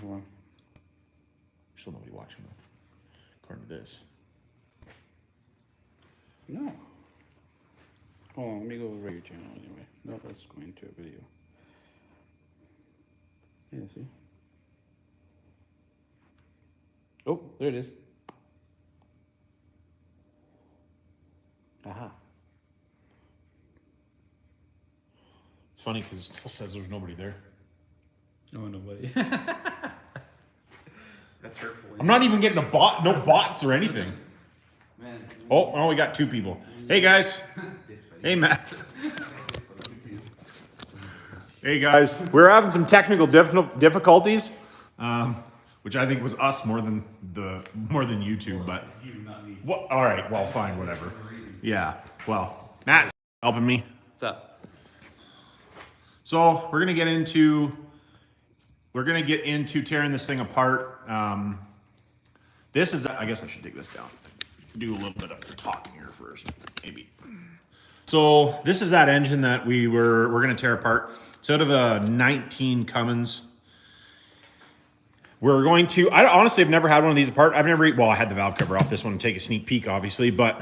Hold on. Still nobody watching though, according to this. No. Hold on, let me go to the radio channel anyway. No, that's going to a video. Yeah, see? Oh, there it is. Aha. It's funny because it still says there's nobody there. Oh, nobody. That's hurtful. I'm not even getting no bots or anything. Man. Oh, we got two people. Hey guys. Hey Matt. Hey guys. We're having some technical difficulties, which I think was us more than YouTube. But well, all right. Well, fine, whatever. Yeah. Well, Matt's helping me. What's up? So we're gonna get into tearing this thing apart. This is, I guess I should take this down. Do a little bit of talking here first, maybe. So this is that engine that we're gonna tear apart. It's out of a 19 Cummins. We're going to, I honestly have never had one of these apart. I had the valve cover off this one to take a sneak peek, obviously, but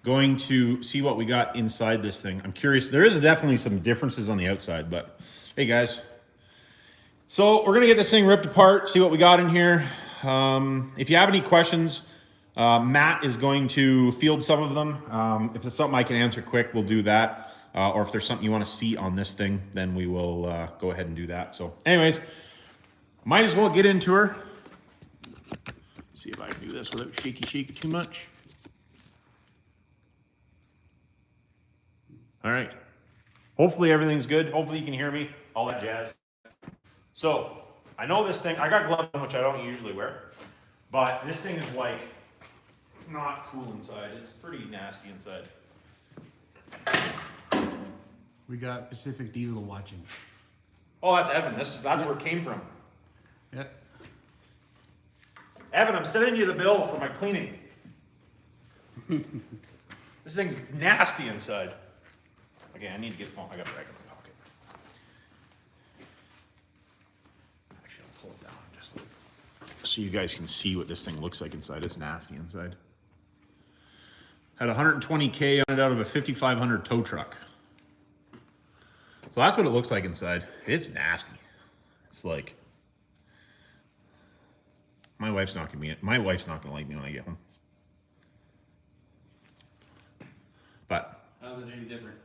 going to see what we got inside this thing. I'm curious. There is definitely some differences on the outside, but hey guys. So we're gonna get this thing ripped apart, see what we got in here. If you have any questions, Matt is going to field some of them. If it's something I can answer quick, we'll do that. Or if there's something you want to see on this thing, then we will go ahead and do that. So anyways, might as well get into her. See if I can do this without shaky too much. All right. Hopefully everything's good. Hopefully you can hear me, all that jazz. So I know this thing, I got gloves on, which I don't usually wear, but this thing is like not cool inside. It's pretty nasty inside. We got Pacific Diesel watching. Oh, that's Evan. That's where it came from. Yep. Evan, I'm sending you the bill for my cleaning. This thing's nasty inside. Okay, I need to get the phone. I got the rag in my pocket. Actually, I'll pull it down just so you guys can see what this thing looks like inside. It's nasty inside. Had 120K on it out of a 5,500 tow truck. So that's what it looks like inside. It's nasty. It's like my wife's not gonna like me when I get home. But how's it any different?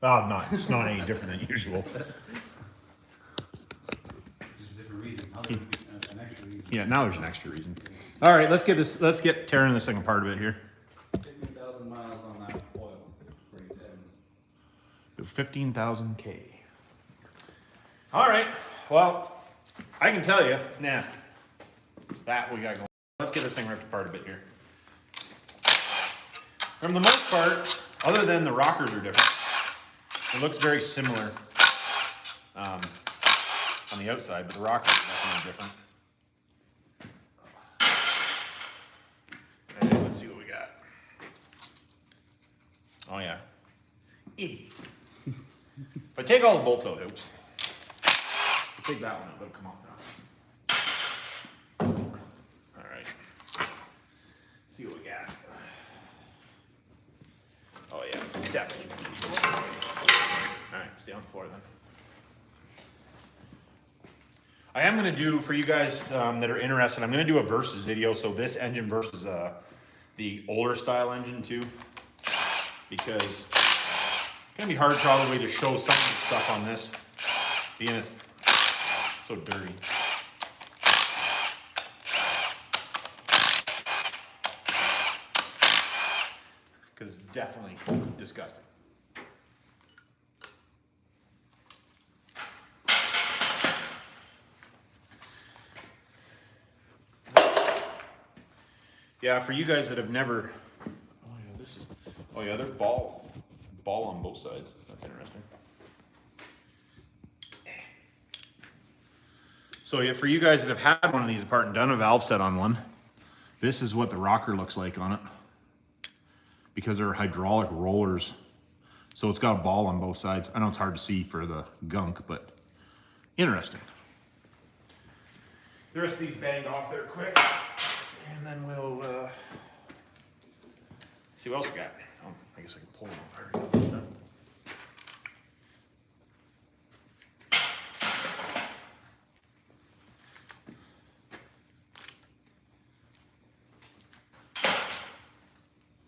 oh, it's not any different than usual. Just a different reason. An extra reason. Yeah, now there's an extra reason. All right, let's get tearing this thing apart a bit here. 50,000 miles on that oil. Pretty dead. 15,000K. All right, well, I can tell you it's nasty. That we got going. Let's get this thing ripped apart a bit here. From the most part, other than the rockers are different, it looks very similar on the outside, but the rockers are definitely different. And let's see what we got. Oh yeah. If I take all the bolts out, oops. Take that one out, it'll come off now. All right. See what we got. Oh yeah, it's definitely. All right, stay on the floor then. I am going to do, for you guys that are interested, I'm going to do a versus video. So this engine versus the older style engine too, because it's going to be hard probably to show some of the stuff on this, being it's so dirty. Because it's definitely disgusting. Yeah, for you guys that have never, they're ball on both sides. That's interesting. So yeah, for you guys that have had one of these apart and done a valve set on one, this is what the rocker looks like on it, because they're hydraulic rollers. So it's got a ball on both sides. I know it's hard to see for the gunk, but interesting. the rest of these banged off there quick, and then we'll see what else we got. Oh, I guess I can pull them off. I already did that.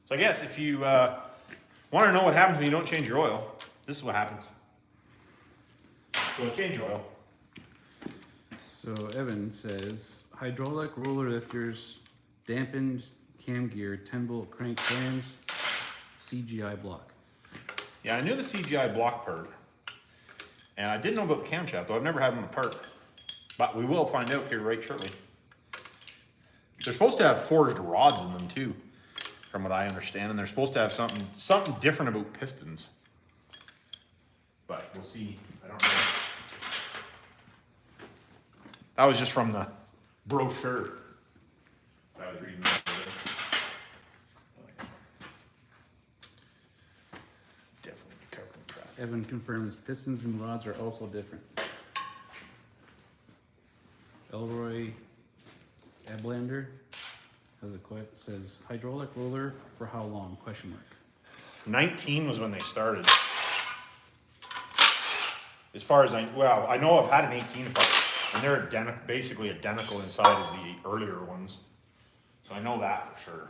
So I guess if you want to know what happens when you don't change your oil, this is what happens. Don't change your oil. So Evan says hydraulic roller lifters, dampened cam gear, 10-bolt crank cams, CGI block. Yeah, I knew the CGI block part, and I didn't know about the camshaft, though I've never had one apart. But we will find out here right shortly. They're supposed to have forged rods in them too, from what I understand, and they're supposed to have something different about pistons. But we'll see. I don't know. That was just from the brochure I was reading. Definitely be covered in crap. Evan confirms pistons and rods are also different. Elroy Ablander has a quote, says hydraulic roller for how long? Question mark. 19 was when they started. As far as I know I've had an 18 apart, and they're basically identical inside as the earlier ones. So I know that for sure.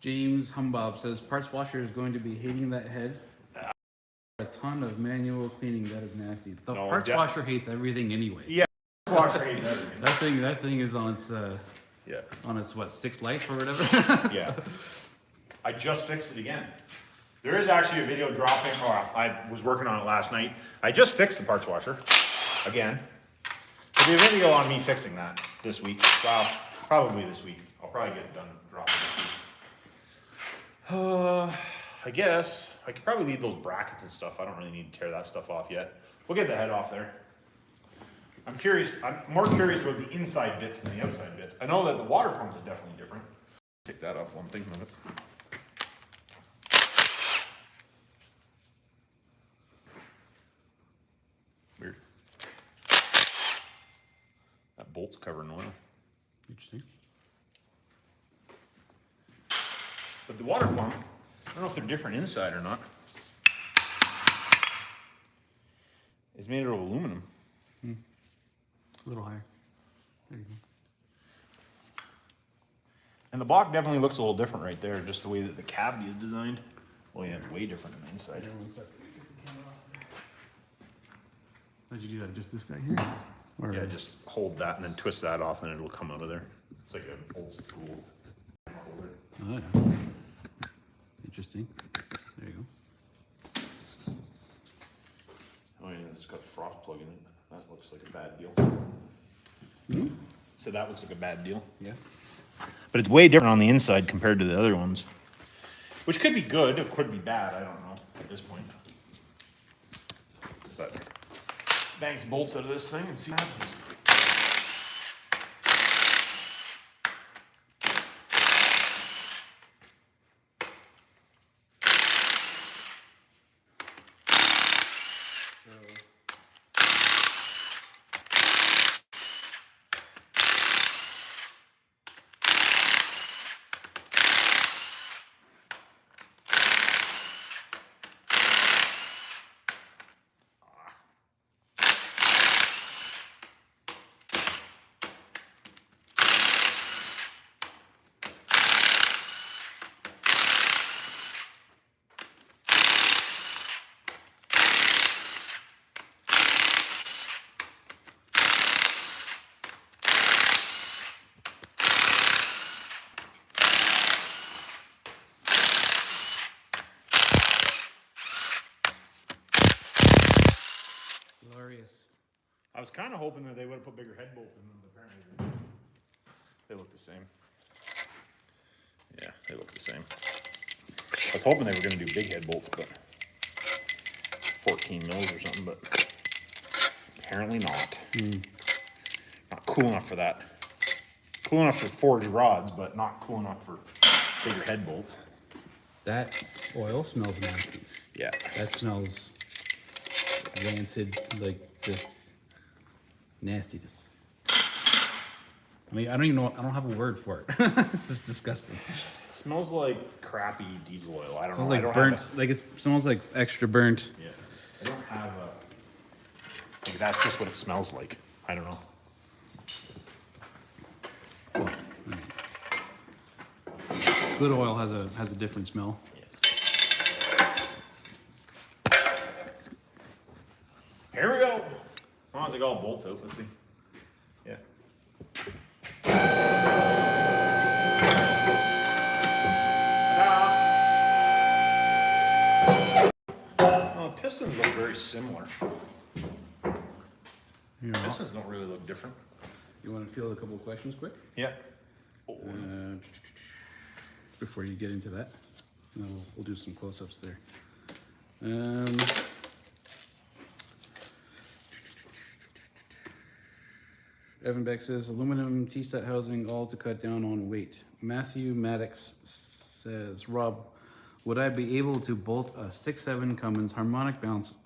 James Humbob says parts washer is going to be hating that head. A ton of manual cleaning, that is nasty. The No, parts washer hates everything anyway. Yeah, washer hates everything. That thing is on its Yeah. on its what, 6th life or whatever. Yeah. I just fixed it again. There is actually a video dropping. Oh, I was working on it last night. I just fixed the parts washer again. There'll be a video on me fixing that this week. Well, probably this week. I'll probably get it done, drop it this week. I guess I could probably leave those brackets and stuff. I don't really need to tear that stuff off yet. We'll get the head off there. I'm curious. I'm more curious about the inside bits than the outside bits. I know that the water pump is definitely different. Take that off while I'm thinking of it. Weird. That bolt's covered in oil. Interesting. But the water pump, I don't know if they're different inside or not. It's made out of aluminum. A little higher. There you go. And the block definitely looks a little different right there, just the way that the cavity is designed. Well, yeah, way different on the inside. How'd you do that? Just this guy here? Or Yeah, just hold that and then twist that off and it'll come out of there. It's like an old school holder. Oh, yeah. Interesting. There you go. Oh yeah, it's got a frost plug in it. That looks like a bad deal. Hmm? So that looks like a bad deal. Yeah. But it's way different on the inside compared to the other ones. Which could be good, it could be bad, I don't know at this point. But bang some bolts out of this thing and see what happens. Glorious. I was kind of hoping that they would have put bigger head bolts in them, but apparently they didn't. They look the same. Yeah, they look the same. I was hoping they were going to do big head bolts, but 14 mils or something, but apparently not. Not cool enough for that. Cool enough for forged rods, but not cool enough for bigger head bolts. That oil smells nasty. Yeah. That smells rancid, like just nastiness. I mean, I don't even know. I don't have a word for it. It's just disgusting. It smells like crappy diesel oil. I don't Smells know. I like don't burnt. have Like it smells like extra burnt. yeah. I don't have a. Like that's just what it smells like. I don't know. Good oil has a different smell. Here we go. As long as I got all bolts out, let's see. Yeah. Oh, pistons look very similar. You know, Pistons don't really look different. you want to field a couple of questions quick? Yeah. Before you get into that, and then we'll do some close-ups there. Evan Beck says aluminum T-set housing, all to cut down on weight. Matthew Maddox says, Rob, would I be able to bolt a 6.7 Cummins harmonic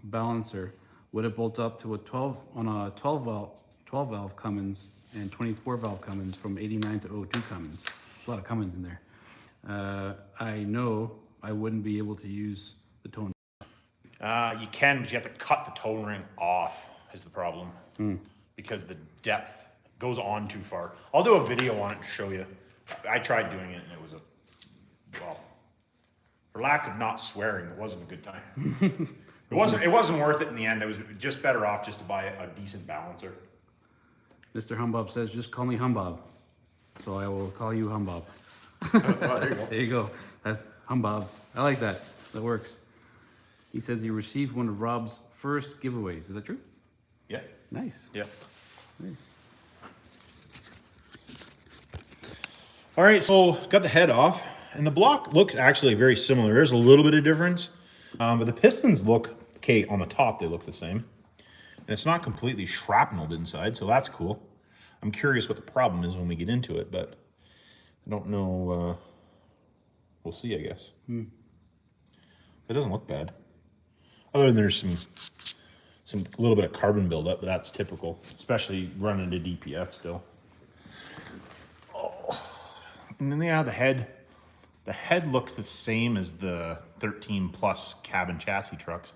balancer? Would it bolt up to a 12 valve Cummins and 24 valve Cummins from 89 to 02 Cummins? A lot of Cummins in there. I know I wouldn't be able to use the tone. You can, but you have to cut the tone ring off is the problem. Because the depth goes on too far. I'll do a video on it to show you. I tried doing it and it was well, for lack of not swearing, it wasn't a good time. It wasn't worth it in the end. It was just better off just to buy a decent balancer. Mr. Humbob says, just call me Humbob. So I will call you Humbob. Oh, there you go. There you go. That's Humbob. I like that. That works. He says he received one of Rob's first giveaways. Is that true? Yeah. Nice. Yeah. Nice. All right, so got the head off, and the block looks actually very similar. There's a little bit of difference, but the pistons look okay on the top. They look the same, and it's not completely shrapneled inside, so that's cool. I'm curious what the problem is when we get into it, but I don't know. We'll see, I guess. It doesn't look bad, other than there's some little bit of carbon buildup, but that's typical, especially running to DPF still. And then they have the head. The head looks the same as the 13 plus cabin chassis trucks.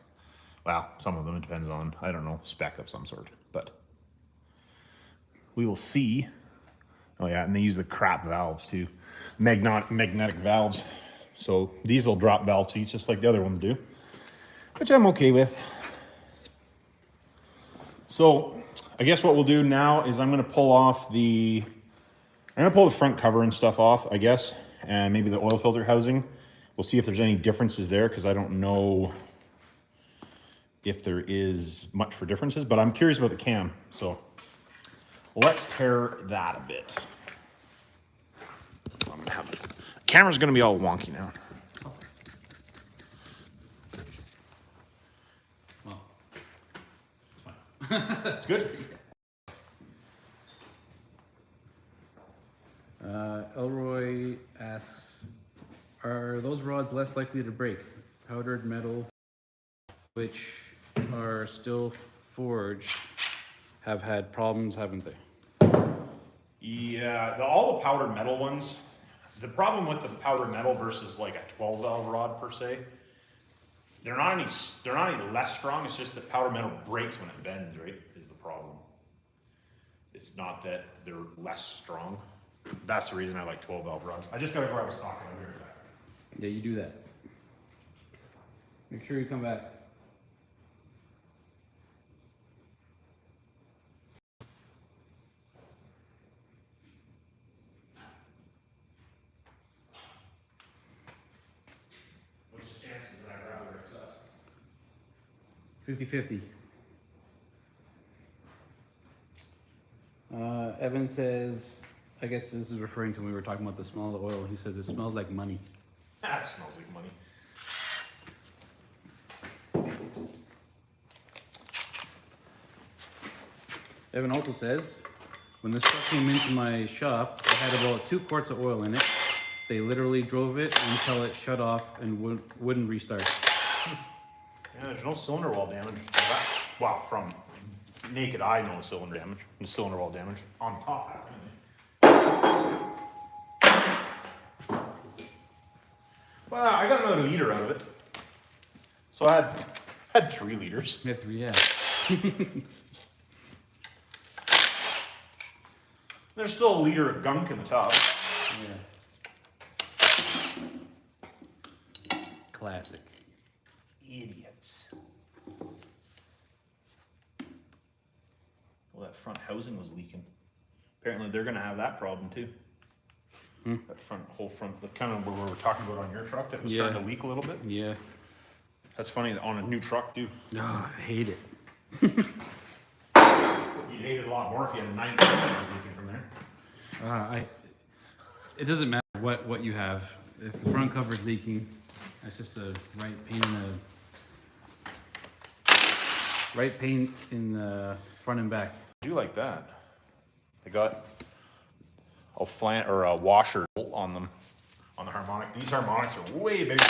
Well, some of them, it depends on, I don't know, spec of some sort, but we will see. Oh yeah, and they use the crap valves too. Magnetic valves. So these will drop valve seats just like the other ones do, which I'm okay with. So I guess what we'll do now is I'm gonna pull the front cover and stuff off, I guess, and maybe the oil filter housing. We'll see if there's any differences there, because I don't know if there is much for differences, but I'm curious about the cam. So let's tear that a bit. I'm gonna have it. The camera's gonna be all wonky now. Well, it's fine. It's good. Elroy asks, are those rods less likely to break? Powdered metal, which are still forged, have had problems, haven't they? Yeah, all the powder metal ones, the problem with the powder metal versus like a 12 valve rod per se, they're not any less strong. It's just that powder metal breaks when it bends, right, is the problem. It's not that they're less strong. That's the reason I like 12 valve rods. I just gotta grab a socket. I'll be right back. Yeah, you do that. Make sure you come back. What's the chances that I grab the right size? 50-50. Evan says, I guess this is referring to when we were talking about the smell of the oil. He says it smells like money. That smells like money. Evan also says, when this truck came into my shop, it had about 2 quarts of oil in it. They literally drove it until it shut off and wouldn't restart. Yeah, there's no cylinder wall damage. well, from naked eye, no cylinder damage, and cylinder wall damage on top. Well, I got another liter out of it, so I had 3 liters. Yeah, 3, yeah. There's still a liter of gunk in the top. Yeah. Classic. Idiots. Well, that front housing was leaking. Apparently, they're going to have that problem too. That whole front, the kind of where we were talking about on your truck, that was starting to leak a little bit. Yeah. That's funny on a new truck too. Oh, I hate it. You'd hate it a lot more if you had a 9 that was leaking from there. It doesn't matter what you have. If the front cover's leaking, that's just a right pain in the front and back. I do like that. They got a flange or a washer on them on the harmonic. These harmonics are way bigger.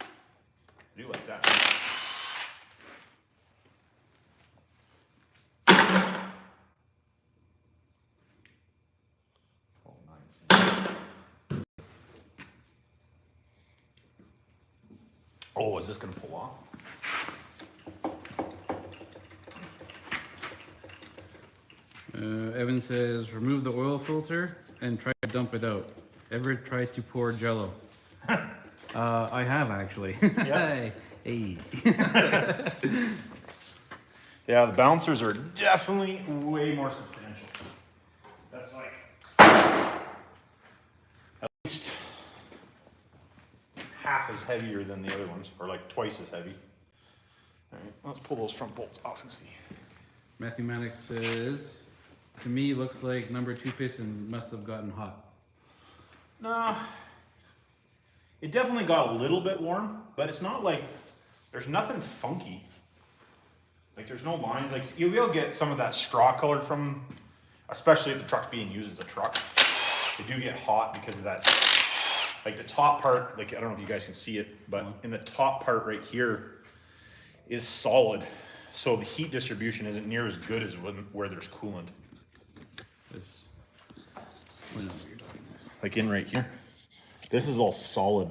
I do like that. Oh, nice. Oh, is this gonna pull off? Evan says, remove the oil filter and try to dump it out. Ever try to pour Jello? I have actually. Yeah. Hey. Yeah, the bouncers are definitely way more substantial. That's like at least half as heavier than the other ones, or like twice as heavy. All right, let's pull those front bolts off and see. Matthew Maddox says, to me, looks like number 2 piston must have gotten hot. No, it definitely got a little bit warm, but it's not like, there's nothing funky. Like there's no lines, like you'll be able to get some of that straw colored from, especially if the truck's being used as a truck. They do get hot because of that, like the top part, like I don't know if you guys can see it, but in the top part right here is solid. So the heat distribution isn't near as good as where there's coolant. This, I don't know what you're talking about. Like in right here. This is all solid.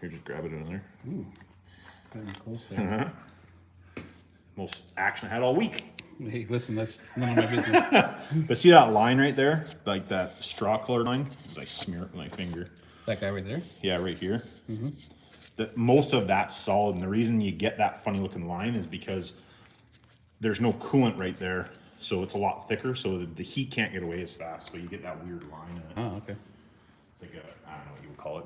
Here, just grab it in there. Ooh, kind of close there. Most action I had all week. Hey, listen, that's none of my business. But see that line right there? Like that straw colored line? I smear it with my finger. That guy right there? Yeah, right here. Most of that's solid, and the reason you get that funny looking line is because there's no coolant right there, so it's a lot thicker, so the heat can't get away as fast, so you get that weird line in it. Oh, okay. It's like I don't know what you would call it.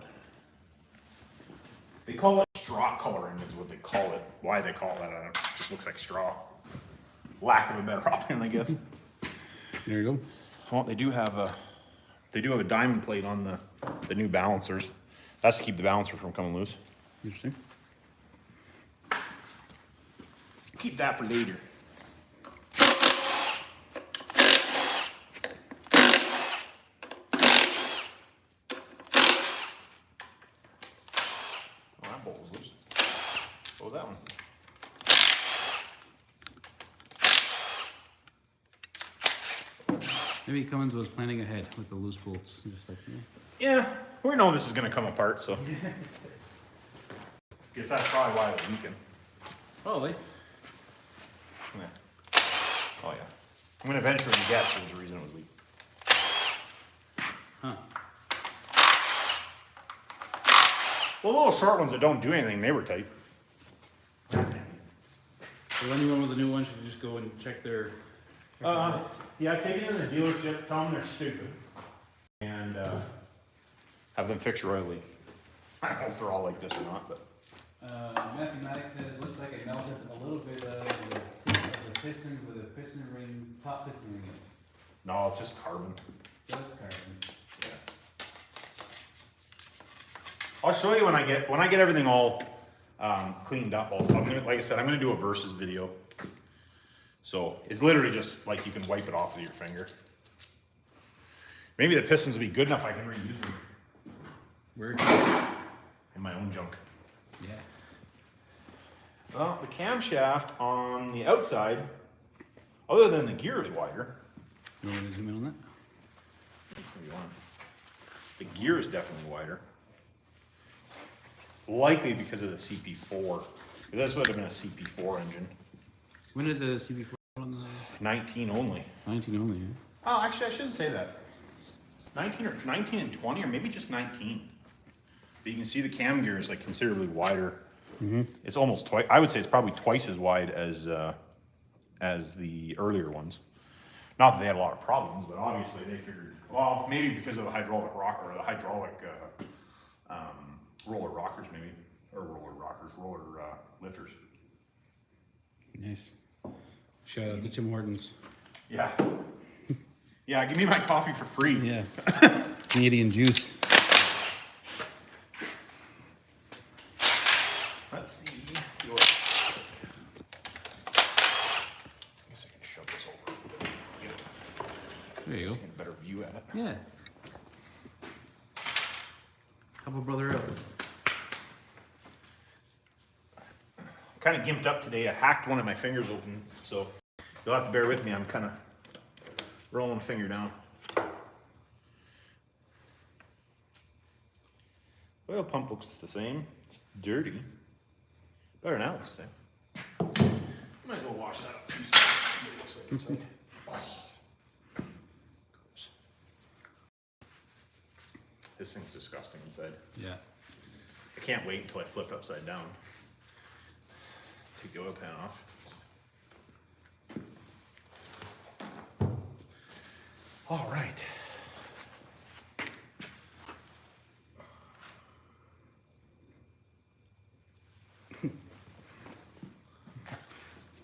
They call it straw coloring is what they call it. Why they call it that, I don't know. It just looks like straw. Lack of a better option, I guess. There you go. Well, they do have a diamond plate on the new balancers. That's to keep the balancer from coming loose. Interesting. Keep that for later. Oh, that bolt was loose. What was that one? Maybe Cummins was planning ahead with the loose bolts. Just like, Yeah, we know this is going to come apart, so. Guess that's probably why it was leaking. Probably. Yeah. Oh, yeah. I'm going to venture and guess there's a reason it was leaking. Huh. Well, the little short ones that don't do anything, they were tight. So anyone with a new one should just go and check their... Yeah, take it in the dealership, tell them they're stupid, and have them fix your oil leak. I don't know if they're all like this or not, but. Matthew Maddox says, looks like it melted a little bit of the tip of the piston with a piston ring, top piston ring is. No, it's just carbon. Just carbon. Yeah. I'll show you when I get everything all cleaned up. I'm gonna, like I said, I'm gonna do a versus video. So it's literally just like you can wipe it off with your finger. Maybe the pistons will be good enough I can reuse them. Where? I my own junk. Yeah. Well, the camshaft on the outside, other than the gear is wider. You want me to zoom in on that? What do you want? The gear is definitely wider. Likely because of the CP4. This would have been a CP4 engine. When did the CB4 on the 19 only. 19 only? Yeah. Oh, actually, I shouldn't say that. 19 and 20, or maybe just 19. But you can see the cam gear is like considerably wider. It's almost twice. I would say it's probably twice as wide as the earlier ones. Not that they had a lot of problems, but obviously they figured. Well, maybe because of the hydraulic rocker or the hydraulic roller rockers, maybe, or roller lifters. Nice. Shout out to Tim Hortons. Yeah. Yeah, give me my coffee for free. Yeah. It's Canadian juice. Let's see. I guess I can shove this over a bit. There you go. Get a better view at it. Yeah. Couple brother out. Kind of gimped up today. I hacked one of my fingers open, so you'll have to bear with me. I'm kind of rolling a finger down. Oil pump looks the same. It's dirty. Better now, it looks the same. Might as well wash that up too, so it looks like inside. This thing's disgusting inside. Yeah. I can't wait until I flip upside down. Take the oil pan off. All right.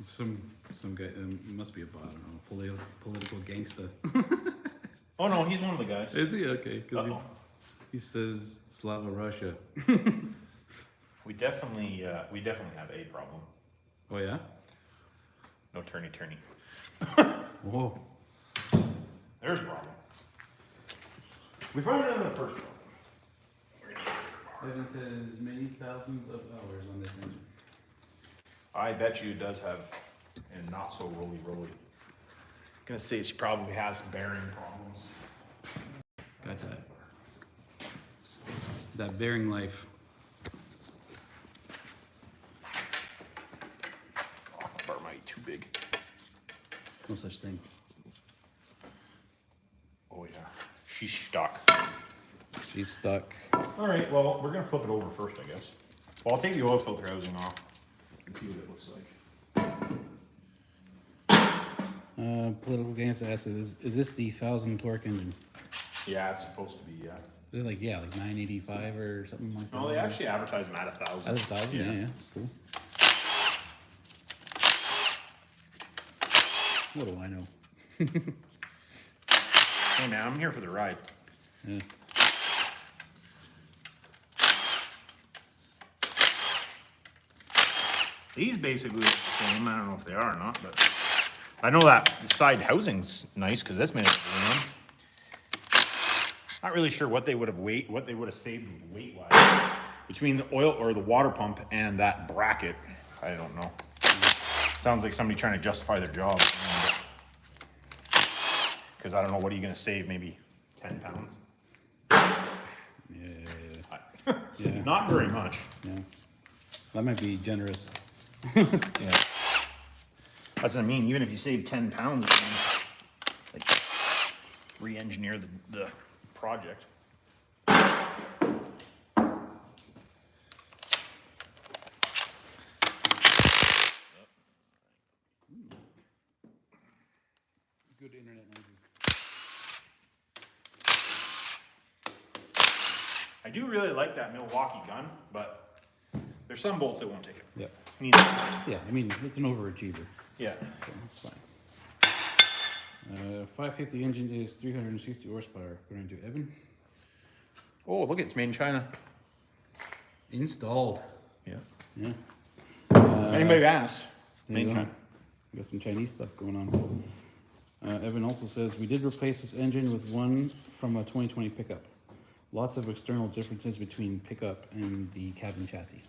Some guy must be a bot. I don't know, political gangster. Oh no, he's one of the guys. Is he okay? Because Uh-oh. he says Slava Russia. We definitely have a problem. Oh yeah. No turny. Whoa. There's a problem. We found another first problem. We're gonna get Evan says many thousands of hours on this engine. I bet you it does have, and not so roly. Gonna say she probably has some bearing problems. Got that bearing life. Oh, that bar might be too big. No such thing. Oh yeah, she's stuck. She's stuck. All right, well, we're gonna flip it over first, I guess. Well, I'll take the oil filter housing off and see what it looks like. Political gangster asks, is this the 1,000 torque engine? Yeah, it's supposed to be, yeah. Is it like 985 or something like that? No, they actually advertise them at 1,000. At 1,000, yeah, cool. What do I know? Hey man, I'm here for the ride. Yeah. These basically look the same. I don't know if they are or not, but I know that the side housing's nice because that's made of aluminum. Not really sure what they would have saved weight wise between the oil or the water pump and that bracket. I don't know. Sounds like somebody trying to justify their job. Because I don't know, what are you going to save? Maybe 10 pounds? Yeah. Yeah. Not very much. Yeah. That might be generous. Yeah. That's what I mean. Even if you save 10 pounds, like, re-engineer the project. Good internet noises. I do really like that Milwaukee gun, but there's some bolts that won't take it. Yeah. Neither. Yeah, I mean, it's an overachiever, Yeah. so that's fine. 550 engine is 360 horsepower, according to Evan. Oh, look, it's made in China. Installed. Yeah. Yeah. Anybody asks? There Made you in go. China. Got some Chinese stuff going on. Evan also says, we did replace this engine with one from a 2020 pickup. Lots of external differences between pickup and the cabin chassis.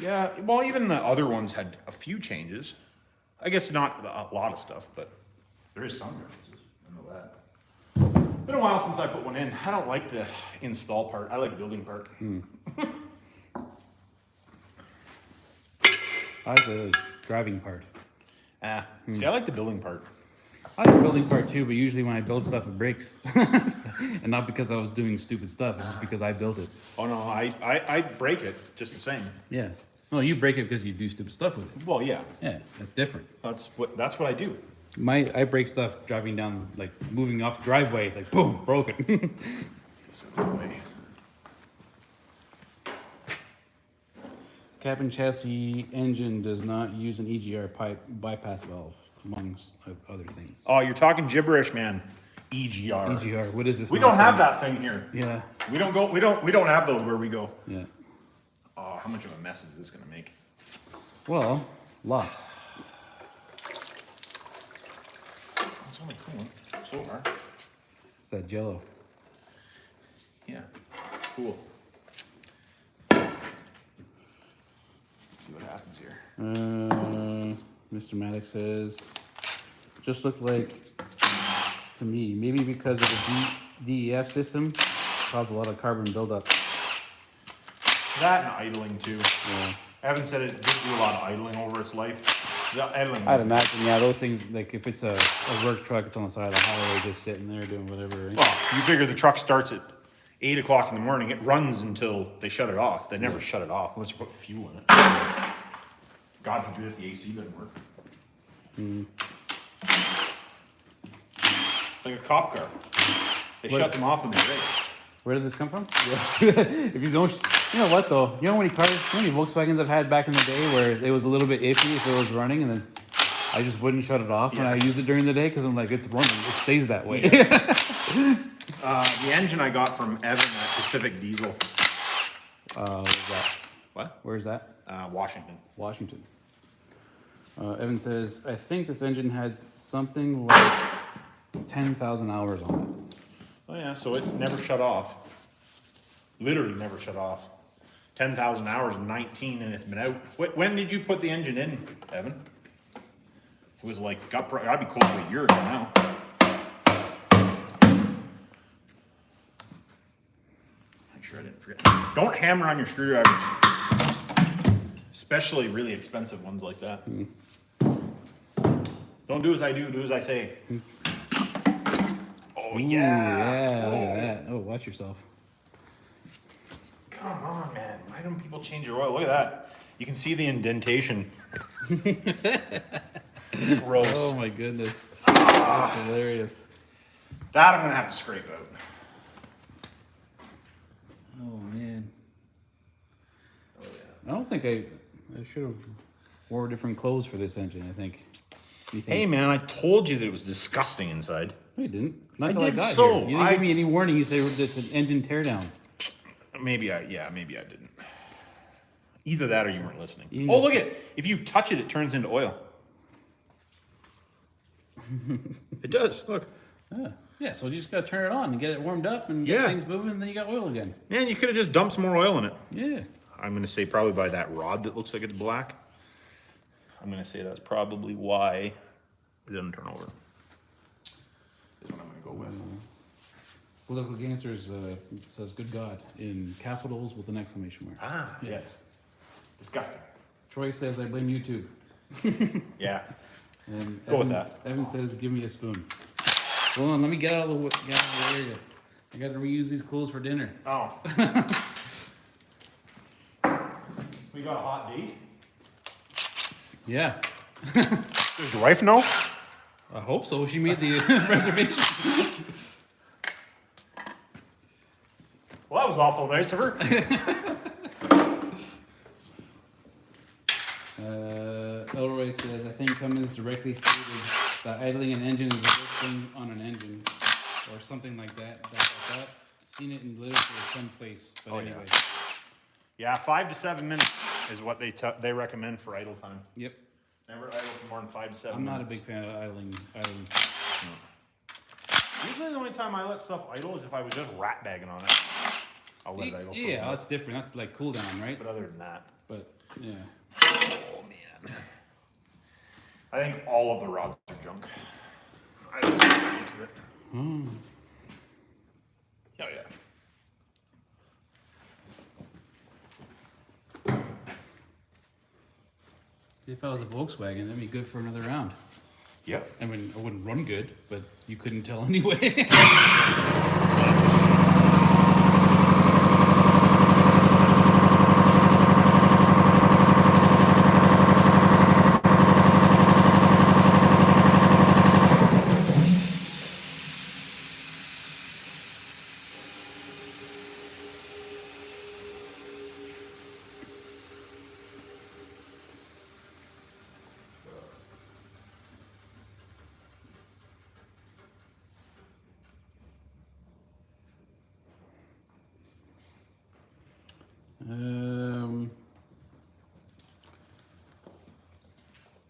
Yeah, well, even the other ones had a few changes. I guess not a lot of stuff, but there is some differences. I know that. Been a while since I put one in. I don't like the install part. I like the building part. I like the driving part. See, I like the building part. I like the building part too, but usually when I build stuff, it breaks. And not because I was doing stupid stuff, it's just because I built it. Oh no, I break it just the same. Yeah. No, you break it because you do stupid stuff with it. Well, yeah, Yeah, that's different. that's what I do. I break stuff driving down, like moving off the driveway. It's like boom, broken. This other way. Cabin chassis engine does not use an EGR pipe bypass valve, amongst other things. Oh, you're talking gibberish, man. EGR. EGR, what is this? We don't have nonsense? that thing here. Yeah, We don't have those where we go. yeah. Oh, how much of a mess is this gonna make? Well, lots. It's only cool so far. It's that Jello. Yeah, cool. See what happens here. Mr. Maddox says, just looked like to me, maybe because of the DEF system, caused a lot of carbon buildup. That and idling too. Yeah. Evan said it did do a lot of idling over its life. The idling. I'd imagine, yeah, those things, like if it's a work truck, it's on the side of the highway, just sitting there doing whatever. Right? Well, you figure the truck starts at 8 o'clock in the morning. It runs until they shut it off. They never shut it off unless you put fuel in it. God forbid if the AC doesn't work. It's like a cop car. They shut them off when they race. Where did this come from? If you don't, you know what though? You know how many cars, how many Volkswagens I've had back in the day where it was a little bit iffy if it was running, and then I just wouldn't shut it off when I used it during the day because I'm like, it's running, it stays that way. The engine I got from Evan at Pacific Diesel. Where's that? What? Where's that? Washington. Washington. Evan says, I think this engine had something like 10,000 hours on it. Oh yeah, so it never shut off. Literally never shut off. 10,000 hours, 19, and it's been out. When did you put the engine in, Evan? It was like, gotta be close to a year ago now. Make sure I didn't forget. Don't hammer on your screwdrivers. Especially really expensive ones like that. Don't do as I do, do as I say. Oh, Ooh, yeah. look at that. Oh, watch yourself. Come on, man. Why don't people change your oil? Look at that. You can see the indentation. Gross. Oh my goodness. That's hilarious. That I'm going to have to scrape out. Oh man. I don't think I should have wore different clothes for this engine, I think. Hey, man, I told you that it was disgusting inside. No, you didn't. Not I until did got so. here. You didn't give me any warning. You said it's an engine teardown. Maybe I didn't. Either that or you weren't listening. Yeah. Oh, look at it. If you touch it, it turns into oil. It does. Look. Yeah, so you just gotta turn it on and get it warmed up and get things moving, and then you got oil again. Man, you could have just dumped some more oil in it. Yeah. I'm going to say probably by that rod that looks like it's black. I'm going to say that's probably why it doesn't turn over. Is what I'm going to go with. Political Gangsters says "Good God" in capitals with an exclamation mark. Ah, yes. Disgusting. Troy says, "I blame YouTube." Yeah. And Go with that. Evan says, "Give me a spoon." Hold on, let me get out of the area. I got to reuse these clothes for dinner. Oh. We got a hot date? Yeah, Does your wife know? I hope so. She made the reservation. Well, that was awful nice of her. Elroy says, "I think Cummins directly stated that idling an engine is the worst thing on an engine, or something like that. Seen it in literature someplace, but anyway." Yeah, 5 to 7 minutes is what they recommend for idle time. Yep. Never idle for more than 5 to 7 I'm minutes. not a big fan of idling. Usually the only time I let stuff idle is if I was just rat bagging on it. I'll let it idle for a Yeah, while. that's different. That's like cool down, right? But other than that, But yeah. oh man, I think all of the rods are junk. I just look at it. Hmm. Oh yeah. If I was a Volkswagen, that'd be good for another round. Yep. I mean, I wouldn't run good, but you couldn't tell anyway.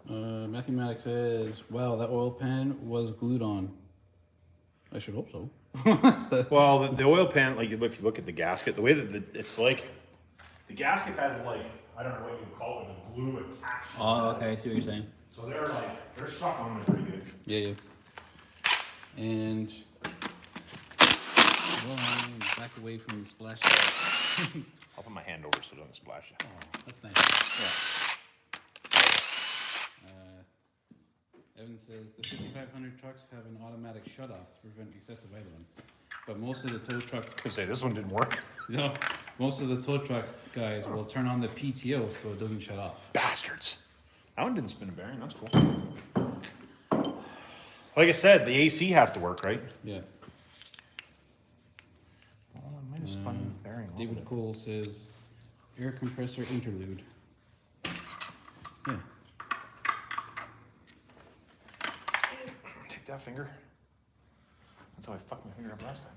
Matthew Maddox says, "Wow, that oil pan was glued on." I should hope so. What's the- Well, the oil pan, like if you look at the gasket, the way that it's like, the gasket has like, I don't know what you would call it, a glue attached. Oh, okay. I see what you're saying. So they're stuck on there pretty good. Yeah, yeah. And well, back away from the splash. I'll put my hand over so it doesn't splash you. Oh, that's nice. Evan says the 5500 trucks have an automatic shut-off to prevent excessive idling, but most of the tow truck, I could say this one didn't work. no, most of the tow truck guys will turn on the PTO so it doesn't shut off. Bastards. That one didn't spin a bearing, that's cool. Like I said, the AC has to work, right? Yeah. Well, I might have spun the bearing a little David bit. Cole says air compressor interlude. Yeah. Take that finger. That's how I fucked my finger up last time.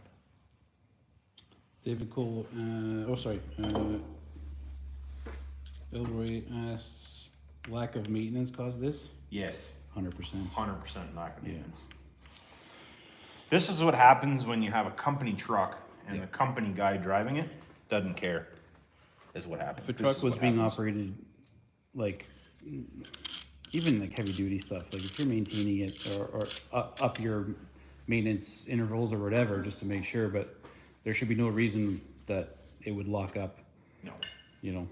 David Cole, Elroy asks, lack of maintenance caused this? Yes. 100%. 100% lack of Yeah. maintenance. This is what happens when you have a company truck and the company guy driving it doesn't care, is what happens. If a This truck is was what being happens. operated, like, even like heavy duty stuff, like if you're maintaining it or up your maintenance intervals or whatever, just to make sure, but there should be no reason that it would lock up, No. you know.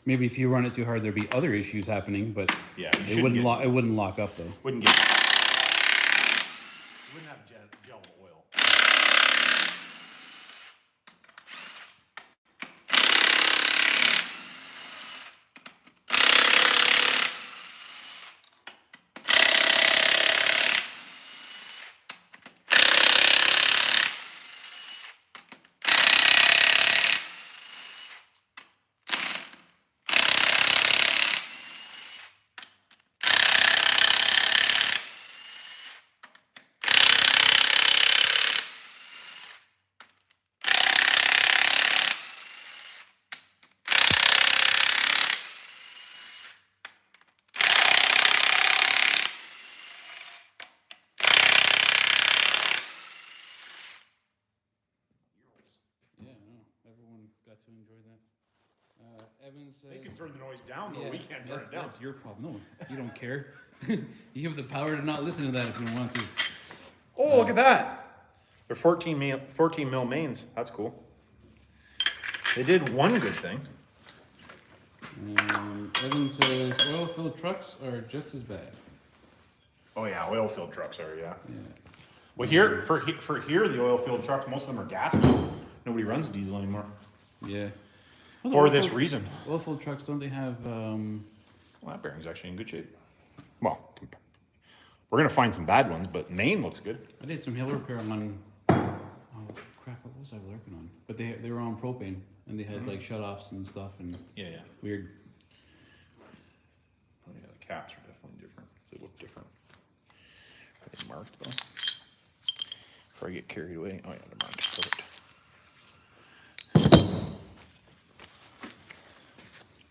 Maybe if you run it too hard, there'd be other issues happening, but Yeah, you it shouldn't wouldn't get- it wouldn't lock up though. Wouldn't get. Wouldn't have gel oil. Yeah, no, everyone got to enjoy that. Evan says, They can turn the noise down, but yeah, we can't turn it down. that's your problem. No, you don't care. You have the power to not listen to that if you don't want to. Oh, look at that. They're 14 mil mains. That's cool. They did one good thing. Evan says oil-filled trucks are just as bad. Oh yeah, oil-filled trucks are, yeah. Yeah. Well, here for here, the oil-filled trucks, most of them are gas. Nobody runs diesel anymore Yeah. for this reason. Oil-filled trucks, don't they have? Well, that bearing's actually in good shape. Well, we're gonna find some bad ones, but main looks good. I did some hill repair on. Oh crap! What was I working on? But they were on propane and they had like shut-offs and stuff and Yeah, yeah. weird. Oh yeah, the caps are definitely different. They look different. Are they marked though? Before I get carried away. Oh yeah, they're marked. Perfect.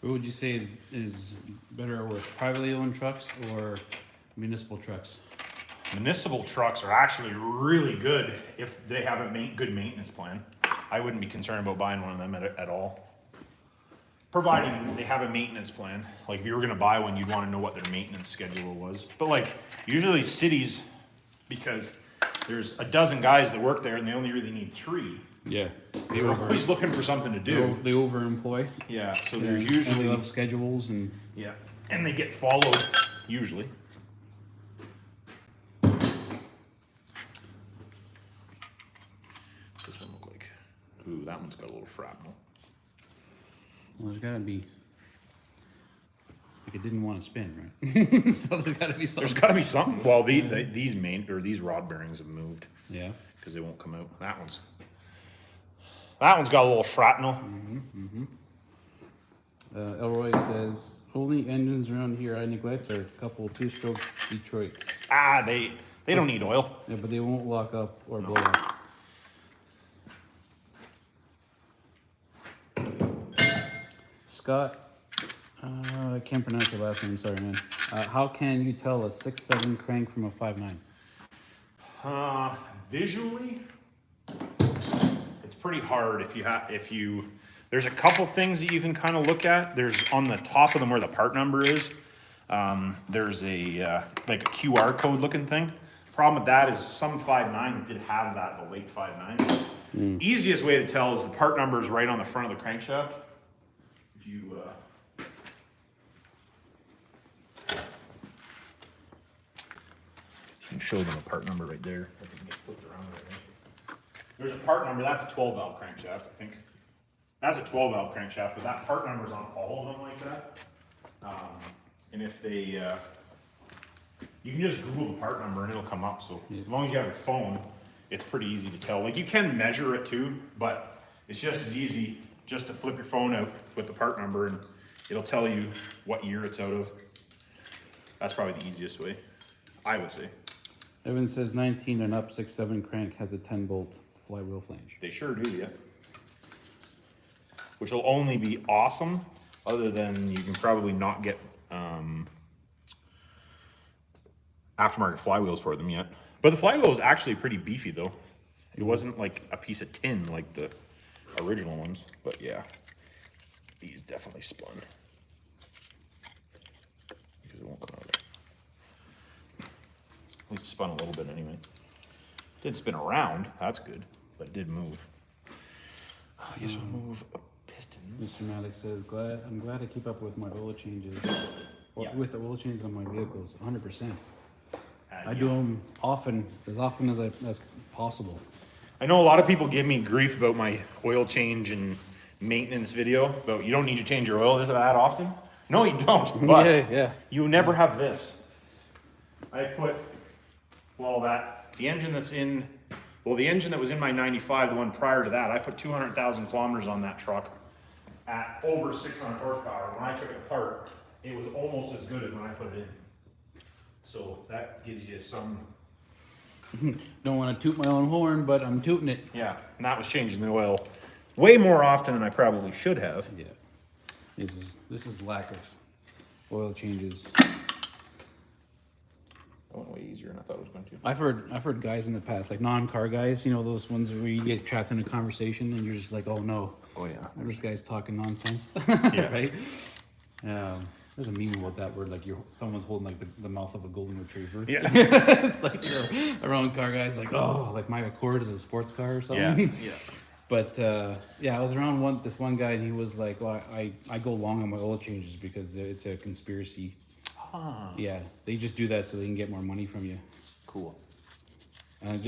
What would you say is better with privately owned trucks or municipal trucks? municipal trucks are actually really good if they have a good maintenance plan. I wouldn't be concerned about buying one of them at all. Providing they have a maintenance plan. Like if you were gonna buy one, you'd wanna know what their maintenance schedule was. But like usually cities, because there's a dozen guys that work there and they only really need 3. Yeah. They're always looking for something to do. They overemploy. Yeah, so Yeah, there's and they usually, love schedules and yeah, and they get followed, usually. What's this one look like? Ooh, that one's got a little shrapnel. well, there's gotta be like it didn't want to spin, right? So there's gotta be something. There's gotta be something. Well, these rod bearings have moved Yeah. because they won't come out. That one's got a little shrapnel. Elroy says, only engines around here I neglect are a couple 2-stroke Detroits. Ah, they don't need oil. Yeah, but they won't lock up or blow up. Scott, I can't pronounce your last name, sorry man. How can you tell a 6.7 crank from a 5.9? Visually, it's pretty hard there's a couple things that you can kind of look at. There's on the top of them where the part number is. There's a like a QR code looking thing. Problem with that is some 5.9s did have that, the late 5.9s. Easiest way to tell is the part number is right on the front of the crankshaft. If you can show them a part number right there. I can get flipped around right now. There's a part number, that's a 12 valve crankshaft, I think. That's a 12 valve crankshaft, but that part number is on all of them like that. And if they, you can just Google the part number and it'll come up. So as long as you have your phone, it's pretty easy to tell. Like you can measure it too, but it's just as easy just to flip your phone out with the part number and it'll tell you what year it's out of. That's probably the easiest way, I would say. Evan says 19 and up 6.7 crank has a 10-bolt flywheel flange. They sure do, yeah. Which will only be awesome, other than you can probably not get aftermarket flywheels for them yet. But the flywheel was actually pretty beefy though. It wasn't like a piece of tin like the original ones, but yeah, these definitely spun. Because it won't come out. At least it spun a little bit anyway. Didn't spin around, that's good, but it did move. I guess we'll move pistons. Mr. Maddox says, I'm glad I keep up with my oil changes. Yeah. With the oil changes on my vehicles, 100%. I Yeah. do them as often as possible. I know a lot of people give me grief about my oil change and maintenance video, but you don't need to change your oil that often. No, you don't, but yeah. you never have this. I put, the engine that was in my 95, the one prior to that, I put 200,000 kilometers on that truck at over 600 horsepower. When I took it apart, it was almost as good as when I put it in. So that gives you some. Don't want to toot my own horn, but I'm tooting it. Yeah, and that was changing the oil way more often than I probably should have. Yeah. This is lack of oil changes. That went way easier than I thought it was going to. I've heard guys in the past, like non-car guys, you know, those ones where you get trapped in a conversation and you're just like, oh no. Oh yeah. This guy's talking nonsense. Yeah. Right? There's a meme about that where like someone's holding like the mouth of a golden retriever. Yeah. It's like around car guys like, oh, like my Accord is a sports car or something. Yeah. Yeah. But yeah, I was around this one guy and he was like, well, I go long on my oil changes because it's a conspiracy. Yeah, they just do that so they can get more money from you. Cool. And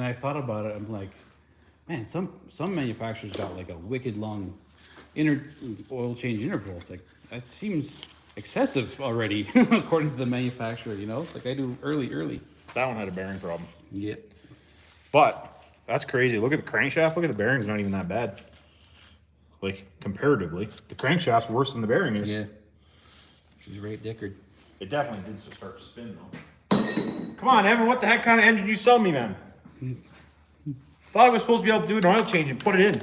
I thought about it. I'm like, man, some manufacturers got like a wicked long oil change interval. It's like that seems excessive already, according to the manufacturer. You know, like I do early. That one had a bearing problem. Yep. But that's crazy. Look at the crankshaft. Look at the bearing's not even that bad. Like comparatively, the crankshaft's worse than the bearing is. Yeah. She's right dickered. It definitely did start to spin though. Come on, Evan, what the heck kind of engine you sell me, man? Thought I was supposed to be able to do an oil change and put it in.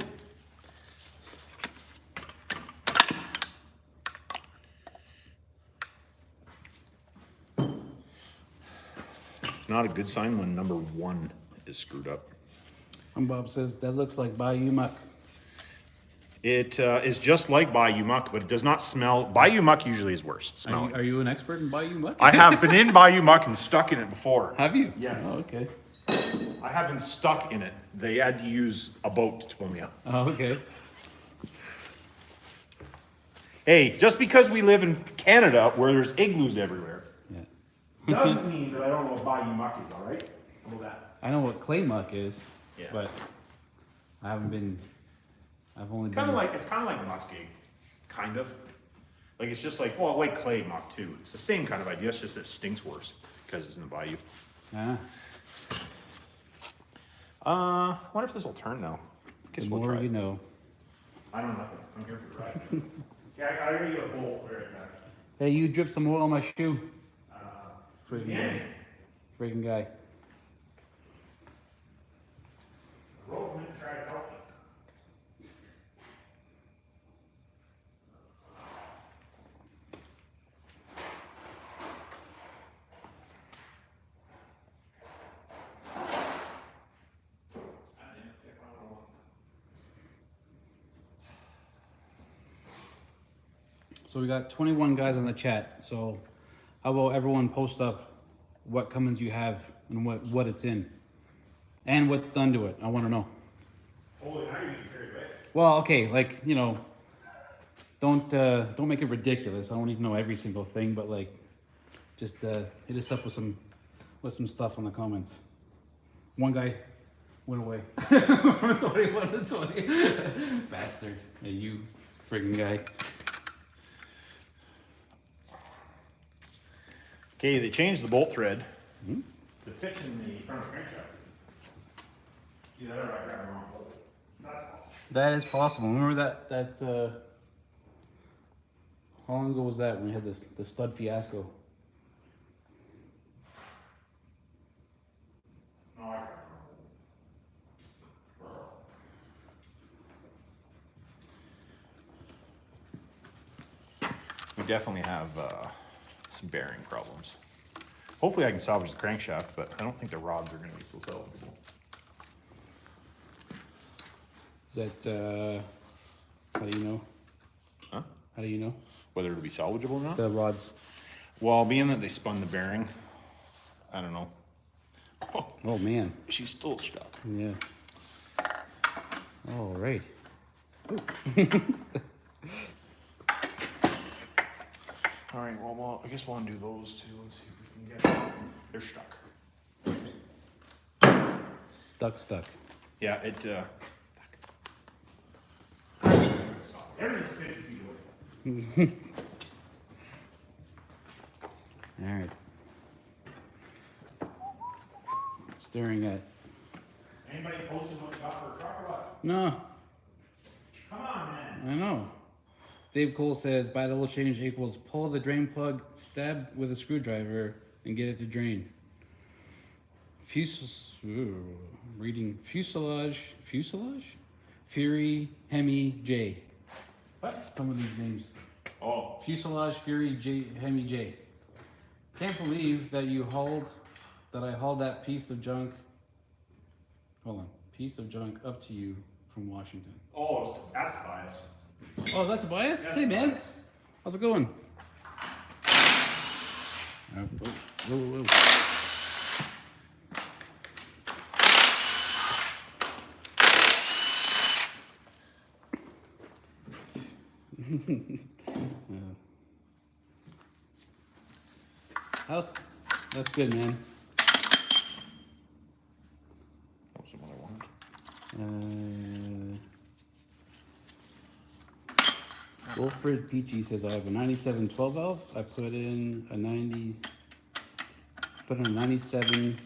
not a good sign when number 1 is screwed up. And Bob says, that looks like Bayou Muck. It is just like Bayou Muck, but it does not smell. Bayou Muck usually is worse smelling. Are you an expert in Bayou Muck? I have been in Bayou Muck and stuck in it before. Have you? Yes. Oh, okay. I have been stuck in it. They had to use a boat to pull me out. Oh, okay. Hey, just because we live in Canada where there's igloos everywhere, Yeah. doesn't mean that I don't know what Bayou Muck is, all right? I know that. I know what clay muck is, Yeah. but I haven't been. I've only Kind been. of like, it's kind of like muskeg, kind of. Like it's just like, well, like clay muck too. It's the same kind of idea. It's just it stinks worse because it's in the bayou. Ah, Wonder if this will turn now. Guess the we'll more try. you know. I don't know. I'm here for the ride. Yeah, I gotta get a bolt. Right back. Hey, you dripped some oil on my shoe. Friggin' Yeah. guy. Friggin' guy. Rope went and tried to help me. So we got 21 guys on the chat. So how about everyone post up what Cummins you have and what it's in, and what's done to it. I want to know. Holy, now you're getting carried away. Well, okay, like, you know, don't make it ridiculous. I don't even know every single thing, but like, just hit us up with some stuff on the comments. One guy went away from 21 to 20. Bastard. Hey, you friggin' guy. Okay, they changed the bolt thread. The pitch in the front of the crankshaft. Either that or I grabbed the wrong bolt. That's all. That is possible. Remember that how long ago was that when we had the stud fiasco? No, I grabbed the wrong bolt. We definitely have some bearing problems. Hopefully I can salvage the crankshaft, but I don't think the rods are going to be so salvageable. Is that how do you know? Huh? How do you know? Whether it'll be salvageable or not? The rods. Well, being that they spun the bearing, I don't know. Oh man. She's still stuck. Yeah. All right. All right, well, I guess we'll undo those two and see if we can get them. They're stuck. Stuck. Yeah, it, everything's 50 feet away. All right. Staring at. Anybody posting what you got for a truck or what? No, Come on, man. I know. Dave Cole says buy the oil change equals pull the drain plug, stab with a screwdriver, and get it to drain. Reading fuselage, Fury, Hemi, J. What? Some of these names. Oh, Fuselage, Fury, J, Hemi, J. Can't believe that I hauled that piece of junk. Hold on, piece of junk up to you from Washington. oh, that's bias. Oh, that's Tobias? That's Hey, man. Tobias. How's it going? Oh, whoa. That's good, man. That was the one I wanted. Wilfred Peachy says I have a 97 12 valve. I put in a 97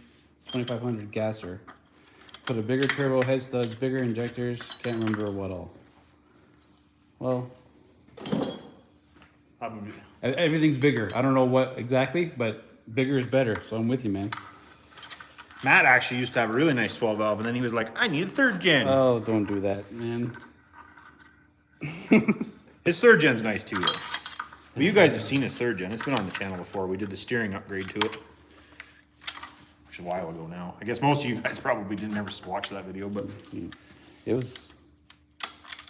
2500 gasser. Put a bigger turbo, head studs, bigger injectors. Can't remember what all. Well, everything's bigger. I don't know what exactly, but bigger is better. So I'm with you, man. Matt actually used to have a really nice 12 valve, and then he was like, I need a third gen. Oh, don't do that, man. His third gen's nice too, though. Well, you guys have seen his third gen. It's been on the channel before. We did the steering upgrade to it. which is a while ago now. I guess most of you guys probably didn't ever watch that video, but It was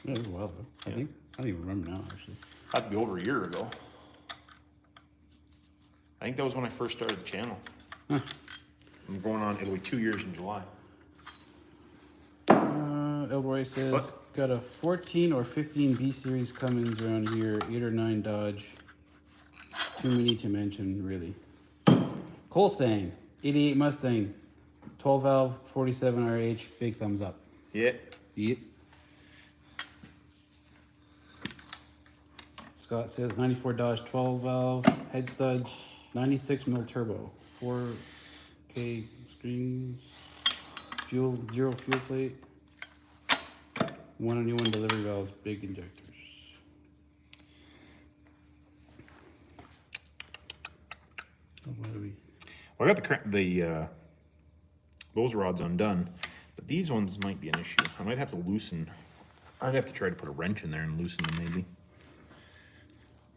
a while ago, I think. I don't even remember now, actually. had to be over a year ago. I think that was when I first started the channel. I'm going on, it'll be 2 years in July. Elroy says, What? got a 14 or 15 B series Cummins around here, 8 or 9 Dodge. Too many to mention, really. Colstang, 88 Mustang, 12 valve, 47 RH, big thumbs up. Yeah. Yep. Scott says 94 Dodge 12 valve, head studs, 96 mil turbo, 4K strings, fuel, 0 fuel plate, 191 delivery valves, big injectors. Oh, what do we? Well, I got the those rods undone, but these ones might be an issue. I might have to loosen. I'd have to try to put a wrench in there and loosen them maybe.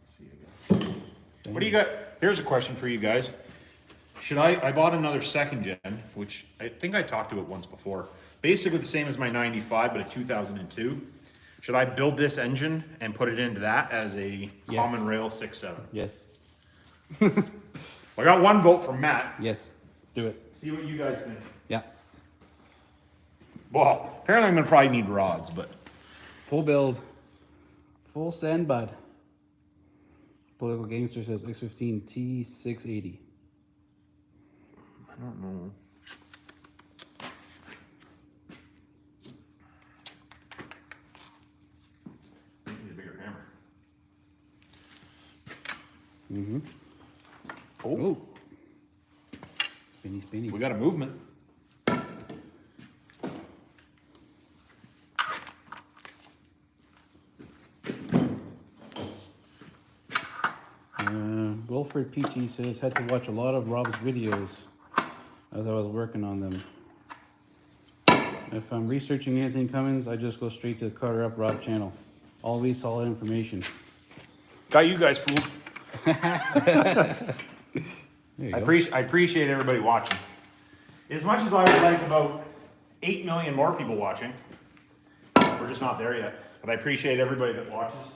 Let's see, I guess. What do you got? Here's a question for you guys. Should I bought another second gen, which I think I talked about once before. Basically the same as my 95, but a 2002. Should I build this engine and put it into that as a common rail 6.7? Yes. I got one vote from Matt. Yes. Do it. See what you guys think. Yeah. Well, apparently I'm gonna probably need rods, but Full build. Full send, bud. Political Gangster says X15 T680. I don't know. I need a bigger hammer. Mm-hmm. Oh, Oh. Spinny, spinny. we got a movement. Wilfred Peachy says, had to watch a lot of Rob's videos as I was working on them. If I'm researching anything Cummins, I just go straight to the Cutterup Rob channel. Always solid information. Got you guys fooled. There you I go. appreciate everybody watching. As much as I would like about 8 million more people watching, we're just not there yet. But I appreciate everybody that watches,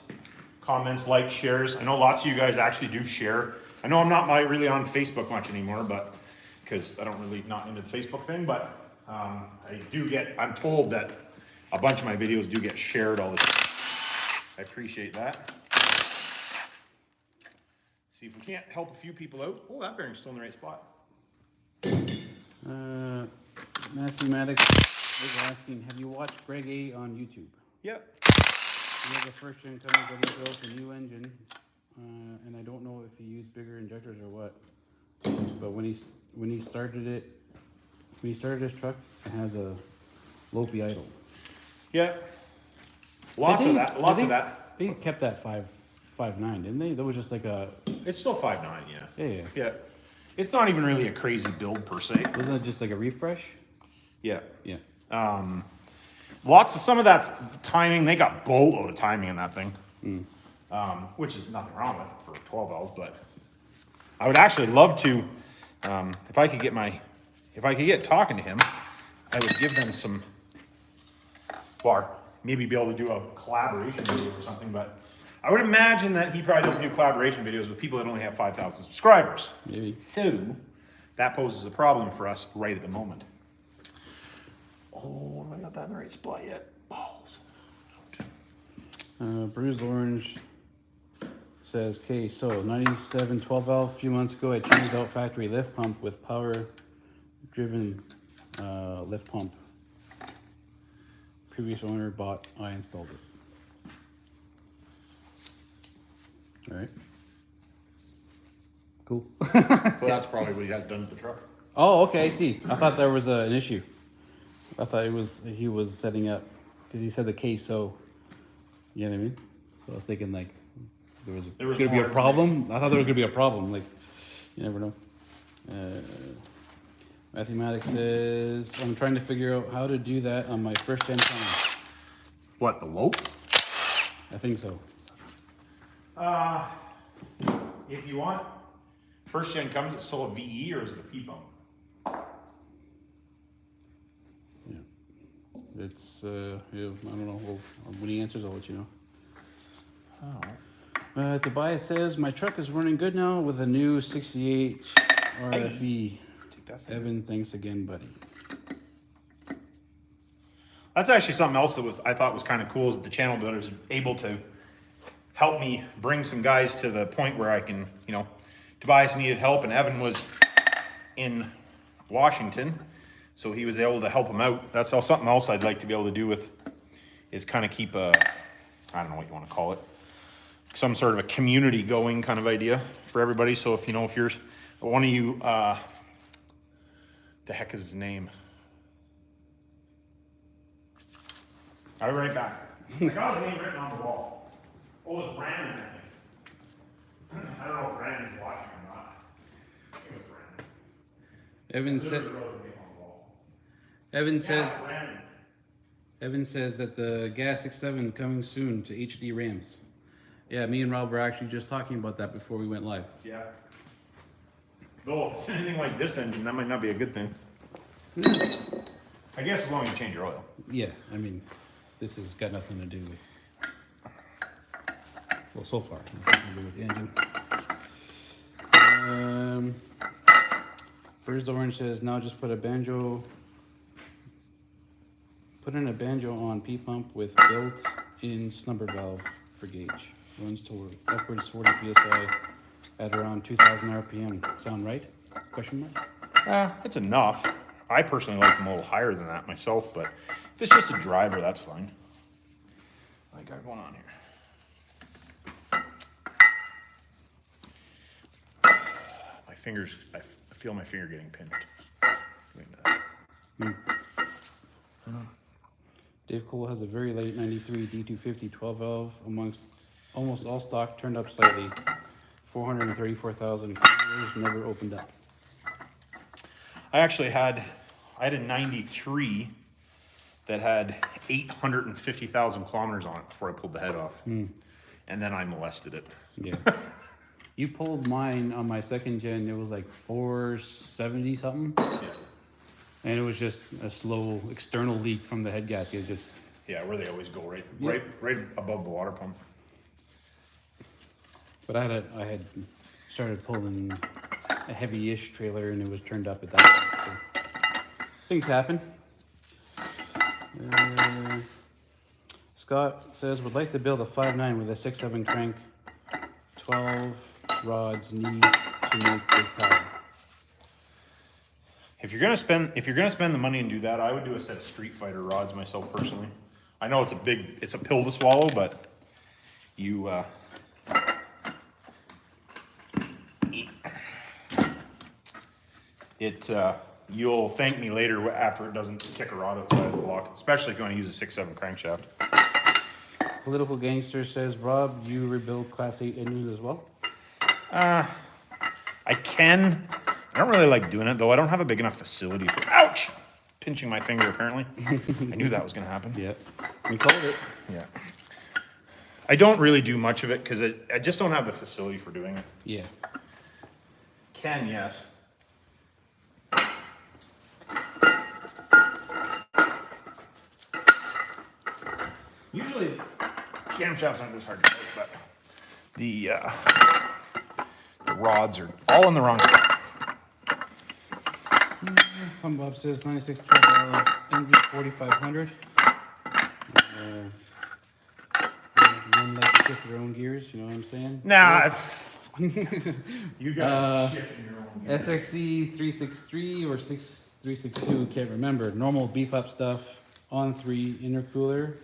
comments, likes, shares. I know lots of you guys actually do share. I know I'm not really on Facebook much anymore, but because I don't really not into the Facebook thing, but I'm told that a bunch of my videos do get shared all the time. I appreciate that. See if we can't help a few people out. Oh, that bearing's still in the right spot. Matthew Maddox is asking, have you watched Greg A on YouTube? Yep. He has a first gen Cummins that he built a new engine, and I don't know if he used bigger injectors or what. But when he started his truck, it has a Lopi idle. Yeah. Lots of that. They kept that 5.9, didn't they? That was just like a It's still 5.9, yeah. yeah. Yeah. It's not even really a crazy build per se. Wasn't it just like a refresh? Yeah. Yeah. Some of that's timing. They got boatload of timing in that thing. Which is nothing wrong with it for 12 valves, but I would actually love to, if I could get talking to him, I would give them some, maybe be able to do a collaboration video or something, but I would imagine that he probably doesn't do collaboration videos with people that only have 5,000 subscribers. Maybe. So, that poses a problem for us right at the moment. Oh, have I got that in the right spot yet? Balls. Bruised Orange says, okay, so 97 12 valve, a few months ago I changed out factory lift pump with power driven lift pump. Previous owner bought, I installed it. All right. Cool. Well, that's probably what he has done to the truck. Oh, okay, I see. I thought there was an issue. I thought he was setting up, because he said the case, so, you know what I mean? So I was thinking like, there was There was gonna be more a problem. I thought there was gonna be a problem, like, you never know. Matthew Maddox says, I'm trying to figure out how to do that on my first gen Cummins. What, the Lope? I think so. If you want, first gen Cummins, it's still a VE or is it a P pump? It's I don't know. Well, when he answers, I'll let you know. Oh. Tobias says my truck is running good now with a new 68 RFE. Take that thing. Evan, thanks again, buddy. That's actually something else that I thought was kind of cool, is the channel builder is able to help me bring some guys to the point where I can, Tobias needed help and Evan was in Washington, so he was able to help him out. That's all something else I'd like to be able to do with, is kind of keep a, I don't know what you want to call it, some sort of a community going kind of idea for everybody. So if if you're one of you, the heck is his name? I'll be right back. I got his name written on the wall. Oh, it's Brandon, I think. I don't know if Brandon's watching or not. I think it was Brandon. Evan says that the Gas 67 coming soon to HD Rams. Yeah, me and Rob were actually just talking about that before we went live. Yeah. Though if it's anything like this engine, that might not be a good thing. I guess as long as you change your oil. Yeah, I mean, this has got nothing to do with. Well, so far, nothing to do with the engine. First Orange says now just put in a banjo on P-pump with built-in snubber valve for gauge. Runs toward upwards 40 psi at around 2,000 RPM. Sound right? Question mark? That's enough. I personally like them a little higher than that myself, but if it's just a driver, that's fine. What I got going on here? My fingers, I feel my finger getting pinched. Doing that. Dave Cole has a very late 93 D250 12 valve amongst almost all stock, turned up slightly. 434,000 kilometers, never opened up. I had a 93 that had 850,000 kilometers on it before I pulled the head off. And then I molested it. Yeah. You pulled mine on my second gen, it was like 470 something. Yeah. And it was just a slow external leak from the head gasket. It just Yeah, where they always go, right Yeah. right above the water pump. But I had started pulling a heavy-ish trailer and it was turned up at that point. So things happen. Scott says would like to build a 5.9 with a 6.7 crank, 12 rods need to make big power. If you're gonna spend the money and do that, I would do a set of Street Fighter rods myself personally. I know it's a pill to swallow, but you'll thank me later after it doesn't kick a rod outside the block, especially if you want to use a 6.7 crankshaft. Political Gangster says, Rob, you rebuild Class 8 engines as well? I can. I don't really like doing it, though. I don't have a big enough facility for... Ouch! Pinching my finger, apparently. I knew that was going to happen. Yeah. We called it. Yeah. I don't really do much of it because I just don't have the facility for doing it. Yeah. Can, yes. Usually, camshafts aren't this hard to make, but the rods are all in the wrong spot. Tom Bob says 96 NV 4500. Men like to shift their own gears, you know what I'm saying? Nah, you guys shift your own gears. SXE 363 or 362, can't remember. Normal beef up stuff. On 3 intercooler.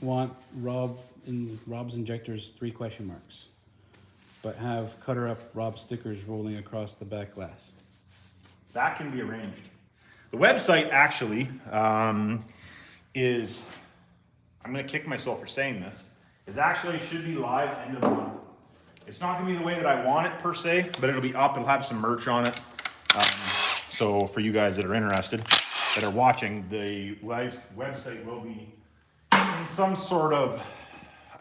Want Rob's injectors 3 question marks. But have Cutterup Rob stickers rolling across the back glass. That can be arranged. The website actually is, I'm going to kick myself for saying this, should be live end of the month. It's not going to be the way that I want it per se, but it'll be up. It'll have some merch on it. So for you guys that are interested, that are watching, the website will be in some sort of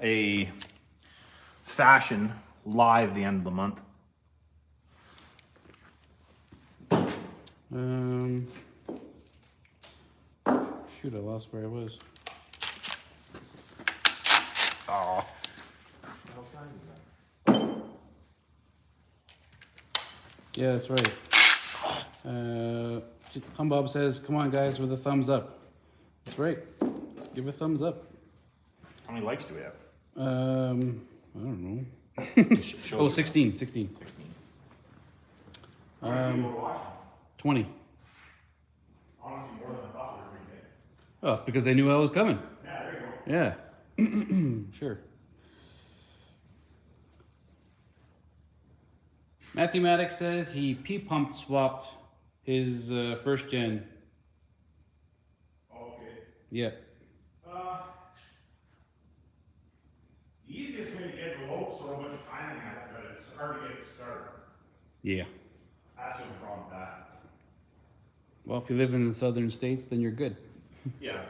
a fashion live the end of the month. Shoot, I lost where I was. Oh. Yeah, that's right. Humbob says, "Come on, guys, with a thumbs up." That's right. Give a thumbs up. How many likes do we have? I don't know. Show Oh, us. 16. 16. 20. Honestly, more than I thought we were going to get. Oh, it's because they knew I was coming. Yeah, there you go. Yeah. Sure. Matthew Maddox says he P-pump swapped his first gen. Oh, okay. Yeah. The easiest way to get the lopes or a bunch of timing at it, but it's hard to get it started. Yeah. That's the only problem with that. Well, if you live in the southern states, then you're good. Yeah.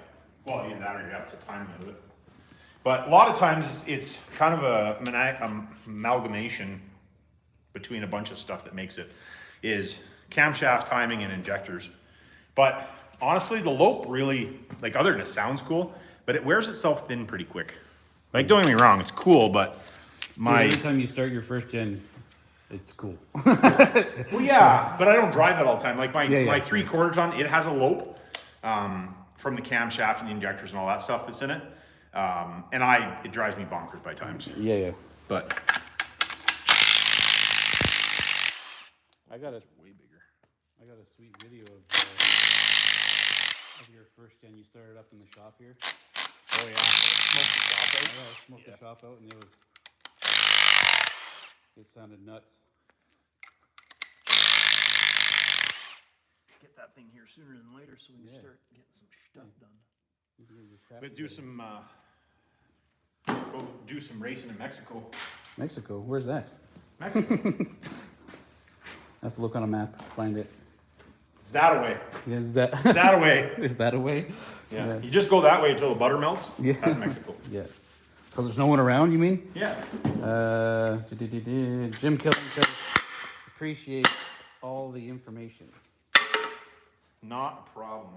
Well, either that or you have to pull timing out of it. But a lot of times it's kind of a amalgamation between a bunch of stuff that makes it is camshaft timing and injectors. But honestly, the lope really, like other than it sounds cool, but it wears itself thin pretty quick. Like, don't get me wrong, it's cool, but Every time you start your first gen, it's cool. Well, yeah, but I don't drive that all the time. Like my 3/4 ton, it has a lope from the camshaft and the injectors and all that stuff that's in it. And it drives me bonkers by times. Yeah. But I got a way bigger. I got a sweet video of your first gen. You started up in the shop here. Oh yeah, smoked the shop out. Yeah, I smoked the shop out, and it sounded nuts. Get that thing here sooner than later so we can start getting some stuff done. But go do some racing in Mexico. Mexico, where's that? Mexico. I have to look on a map, find it. It's that away. Yeah, is that It's that away. is that a way? Yeah. You just go that way until the butter melts. Yeah. That's Mexico. Yeah. So there's no one around, you mean? Yeah. Jim Killing says, appreciate all the information. Not a problem.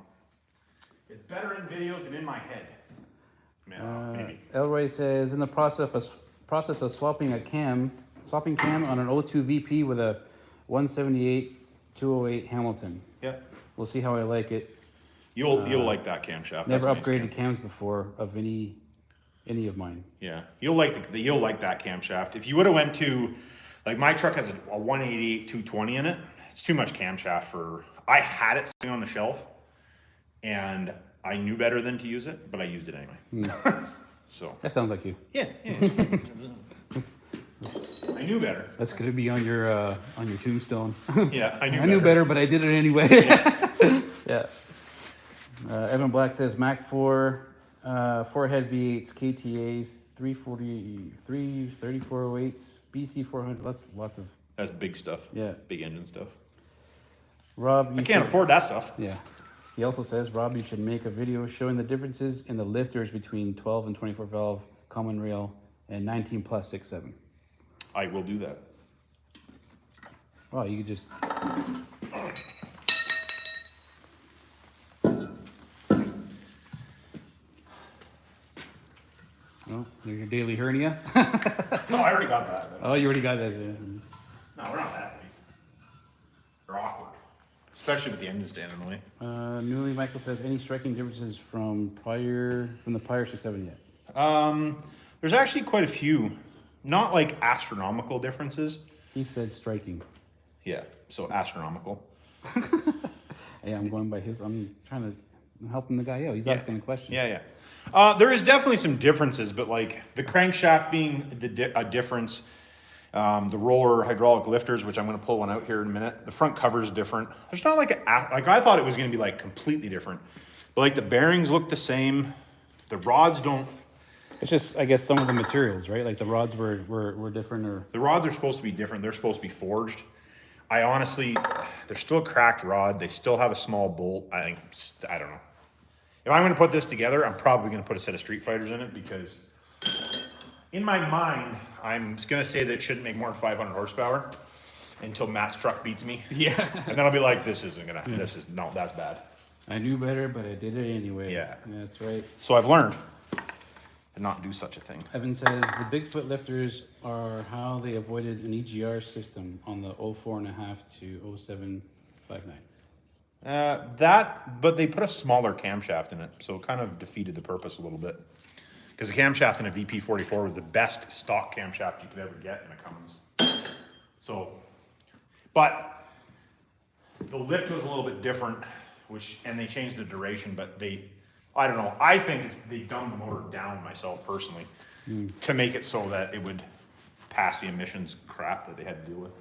It's better in videos than in my head. Man, maybe. Elroy says, in the process of swapping cam on an 02 VP with a 178-208 Hamilton. Yeah. We'll see how I like it. You'll like that camshaft. Never That's a nice upgraded cams before of any of mine. Yeah, you'll like that camshaft. If you would have went to, like my truck has a 188 220 in it. It's too much camshaft for. I had it sitting on the shelf, and I knew better than to use it, but I used it anyway. So That sounds like you. yeah. I knew better. That's gonna be on your tombstone. Yeah, I I knew better, but I did it anyway. Yeah. Evan Black says Mac 4, 4-head V8s, KTAs, 3408s, BC 400. That's lots of. That's big stuff. Yeah. Big engine stuff. Rob, I can't afford that stuff. Yeah. He also says, Rob, you should make a video showing the differences in the lifters between 12 and 24 valve common rail and 19 plus 6.7. I will do that. Wow, you could just. Oh, there's your daily hernia. No, I already got that. Oh, you already got that. No, we're not that big. They're awkward. Especially with the engine stand in the way. Newly Michael says, any striking differences from the prior 6.7 yet? There's actually quite a few. Not like astronomical differences. He said striking. Yeah, so astronomical. Yeah, I'm going by his. I'm helping the guy out. He's asking a question. Yeah. There is definitely some differences, but like the crankshaft being a difference, the roller hydraulic lifters, which I'm going to pull one out here in a minute. The front cover is different. There's not like I thought it was going to be like completely different, but like the bearings look the same. The rods don't. It's just, I guess, some of the materials, right? Like the rods were different, or The rods are supposed to be different. They're supposed to be forged. I honestly, they're still a cracked rod. They still have a small bolt. I don't know. If I'm going to put this together, I'm probably going to put a set of Street Fighters in it because in my mind, I'm going to say that it shouldn't make more than 500 horsepower until Matt's truck beats me. yeah. And then I'll be like, that's bad. I knew better, but I did it anyway. Yeah. That's right. So I've learned to not do such a thing. Evan says the Bigfoot lifters are how they avoided an EGR system on the 04.5 to 0759. But they put a smaller camshaft in it, so it kind of defeated the purpose a little bit. Because the camshaft in a VP44 was the best stock camshaft you could ever get in a Cummins. So, but the lift was a little bit different, and they changed the duration, but I don't know, I think they dumbed the motor down myself personally to make it so that it would pass the emissions crap that they had to deal with.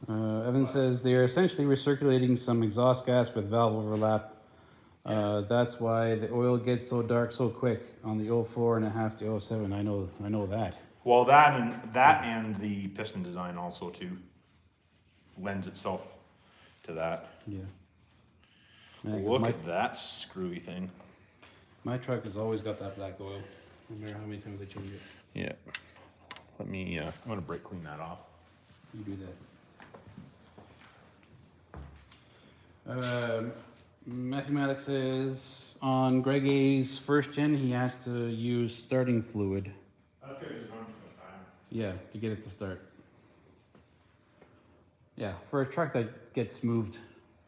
Evan says they are essentially recirculating some exhaust gas with valve overlap. That's why the oil gets so dark so quick on the 04.5 to 07. I know that. Well, that and the piston design also too lends itself to that. Yeah. Look at that screwy thing. My truck has always got that black oil, no matter how many times I change it. Yeah. Let me, I'm gonna brake clean that off. You do that. Matthew Maddox says on Greg A's first gen, he has to use starting fluid. That's good, it's going too much time. Yeah, to get it to start. Yeah, for a truck that gets moved,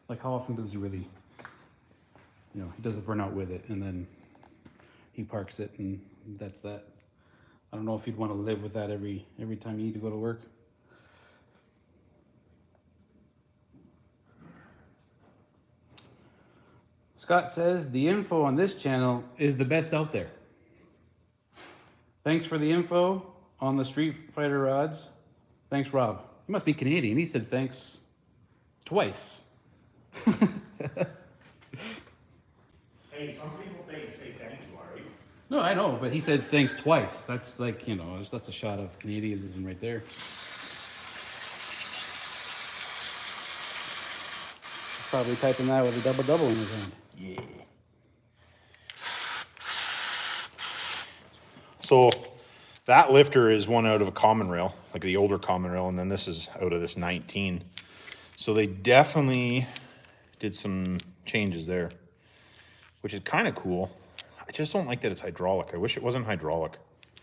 like how often does he really, he does the burnout with it and then he parks it and that's that. I don't know if you'd want to live with that every time you need to go to work. Scott says the info on this channel is the best out there. Thanks for the info on the Street Fighter rods. Thanks, Rob. He must be Canadian. He said thanks twice. Hey, some people say thank you, alright? No, I know, but he said thanks twice. That's like, that's a shot of Canadianism right there. Probably typing that with a double in his hand. Yeah. So that lifter is one out of a common rail, like the older common rail, and then this is out of this 19. So they definitely did some changes there, which is kind of cool. I just don't like that it's hydraulic. I wish it wasn't hydraulic.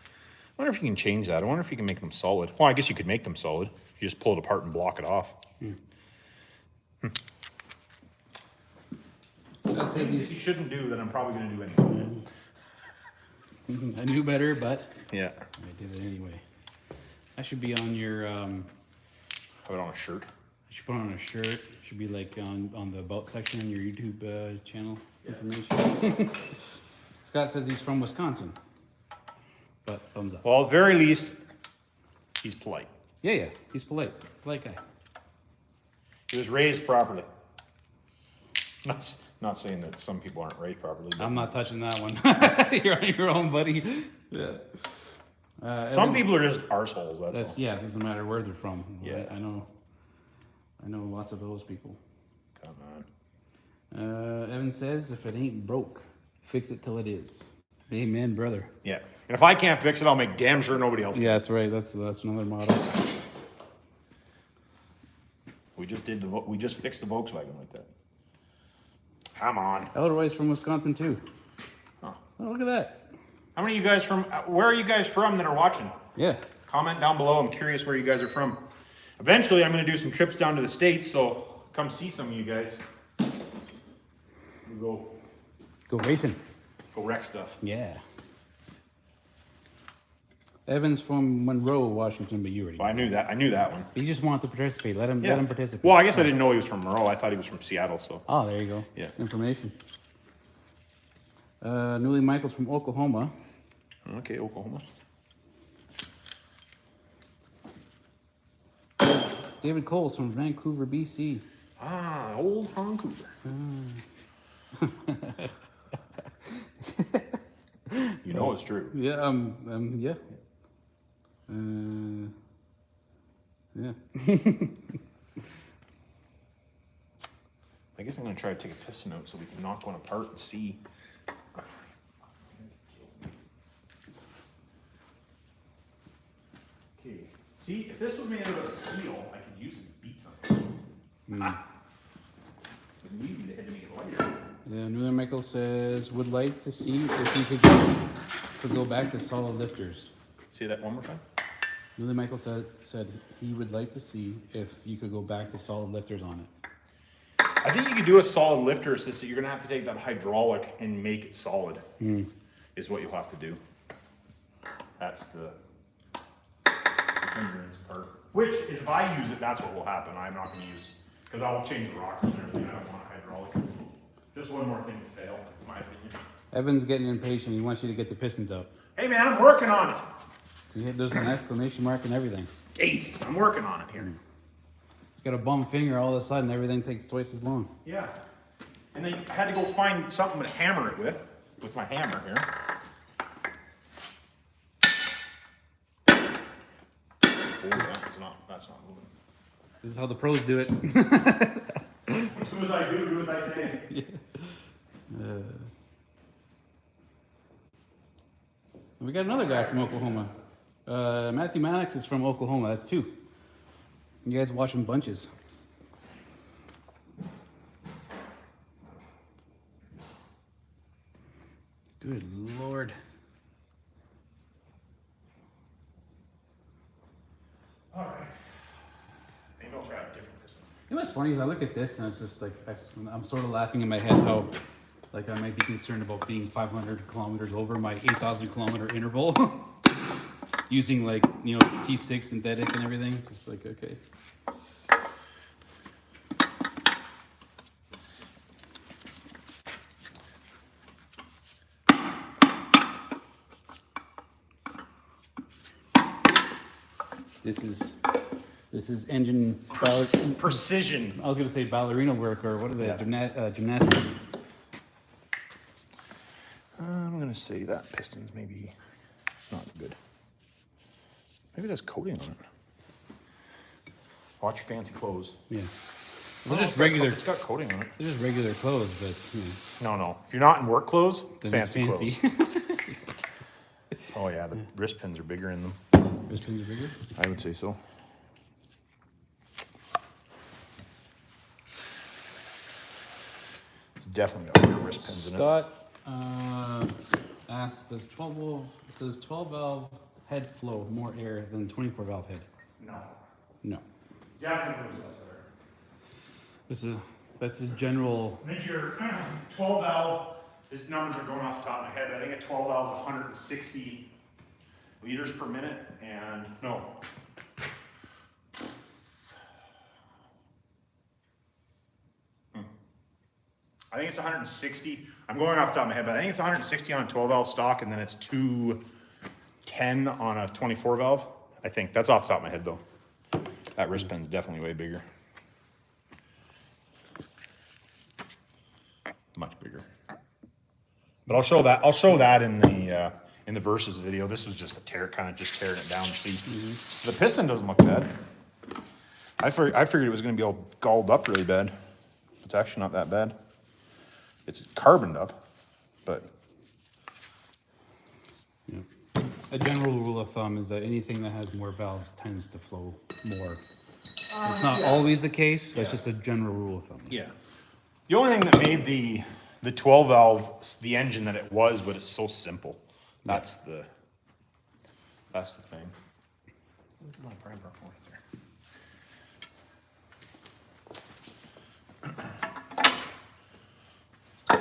I wonder if you can change that. I wonder if you can make them solid. Well, I guess you could make them solid. You just pull it apart and block it off. Things you shouldn't do that I'm probably going to do anyway. I knew better, but Yeah. I did it anyway. I should be on your, Have it on a shirt. I should put on a shirt. It should be like on the about section on your YouTube channel information. Scott says he's from Wisconsin. But thumbs up. Well, at the very least, he's polite. Yeah, he's polite. Polite guy. He was raised properly. Not saying that some people aren't raised properly. But I'm not touching that one. You're on your own, buddy. Yeah. some people are just arseholes, that's all. Yeah, it doesn't matter where they're from. Yeah. I know lots of those people. Come on. Evan says, if it ain't broke, fix it till it is. Amen, brother. Yeah. And if I can't fix it, I'll make damn sure nobody else can. Yeah, that's right. That's another motto. We just fixed the Volkswagen like that. Come on. Elroy's from Wisconsin too. Huh. Oh, look at that. How many of you guys where are you guys from that are watching? Yeah. Comment down below. I'm curious where you guys are from. Eventually, I'm going to do some trips down to the States, so come see some of you guys. We'll Go racing. go wreck stuff. Yeah. Evan's from Monroe, Washington, but you already. Well, I knew that one. He just wanted to participate. Let him participate. Well, I guess I didn't know he was from Monroe. I thought he was from Seattle, so. Oh, there you go. Yeah. Information. Newly Michael's from Oklahoma. Okay, Oklahoma. David Cole's from Vancouver, BC. Ah, old Vancouver. You know it's true. Yeah, yeah. Yeah. I guess I'm going to try to take a piston out so we can knock one apart and see. Okay. See, if this was made out of steel, I could use it to beat something. Ah. But maybe they had to make it lighter. Yeah, Northern Michael says, would like to see if you could go back to solid lifters. Say that one more time. Northern Michael said he would like to see if you could go back to solid lifters on it. I think you could do a solid lifter assist. You're gonna have to take that hydraulic and make it solid. Is what you'll have to do. That's the hindrance part. Which is, if I use it, that's what will happen. I'm not gonna use, because I will change the rockers and everything. I don't want a hydraulic. Just one more thing to fail, in my opinion. Evan's getting impatient. He wants you to get the pistons out. Hey man, I'm working on it. There's an exclamation mark and everything. Jesus, I'm working on it here. He's got a bum finger. All of a sudden, everything takes twice as long. Yeah. And then I had to go find something to hammer it with my hammer here. Oh, that's not moving. This is how the pros do it. Do as I do as I say. Yeah. We got another guy from Oklahoma. Matthew Maddox is from Oklahoma. That's two. You guys watching bunches. Good Lord. All right. Maybe I'll try a different piston. You know what's funny is I look at this and it's just like, I'm sort of laughing in my head how like I might be concerned about being 500 kilometers over my 8,000 kilometer interval. Using like, you know, T6 synthetic and everything. It's just like, okay. This is engine precision. I was gonna say ballerina work, or what are they? Gymnastics. I'm gonna say that piston's maybe not good. Maybe there's coating on it. Watch your fancy clothes. Yeah. They're just regular. It's got coating on it. They're just regular clothes, but No. If you're not in work clothes, it's then it's fancy fancy. clothes. Oh yeah, the wrist pins are bigger in them. Wrist pins are bigger. I would say so. It's definitely got bigger wrist pins in it. Scott asked, does 12 valve head flow more air than 24 valve head? No. No. Definitely less air. That's a general. I think your 12 valve, these numbers are going off the top of my head, but I think a 12 valve is 160 liters per minute, and no. I think it's 160. I'm going off the top of my head, but I think it's 160 on a 12 valve stock, and then it's 210 on a 24 valve. I think that's off the top of my head though. That wrist pin's definitely way bigger. Much bigger. But I'll show that in the versus video. This was just a kind of just tearing it down to see. The piston doesn't look bad. I figured it was going to be all galled up really bad. It's actually not that bad. It's carboned up, but Yeah. A general rule of thumb is that anything that has more valves tends to flow more. It's not always the case. That's just a general rule of thumb. yeah. The only thing that made the 12 valve the engine that it was, but it's so simple. That's the thing. Look at my prime bar point there. I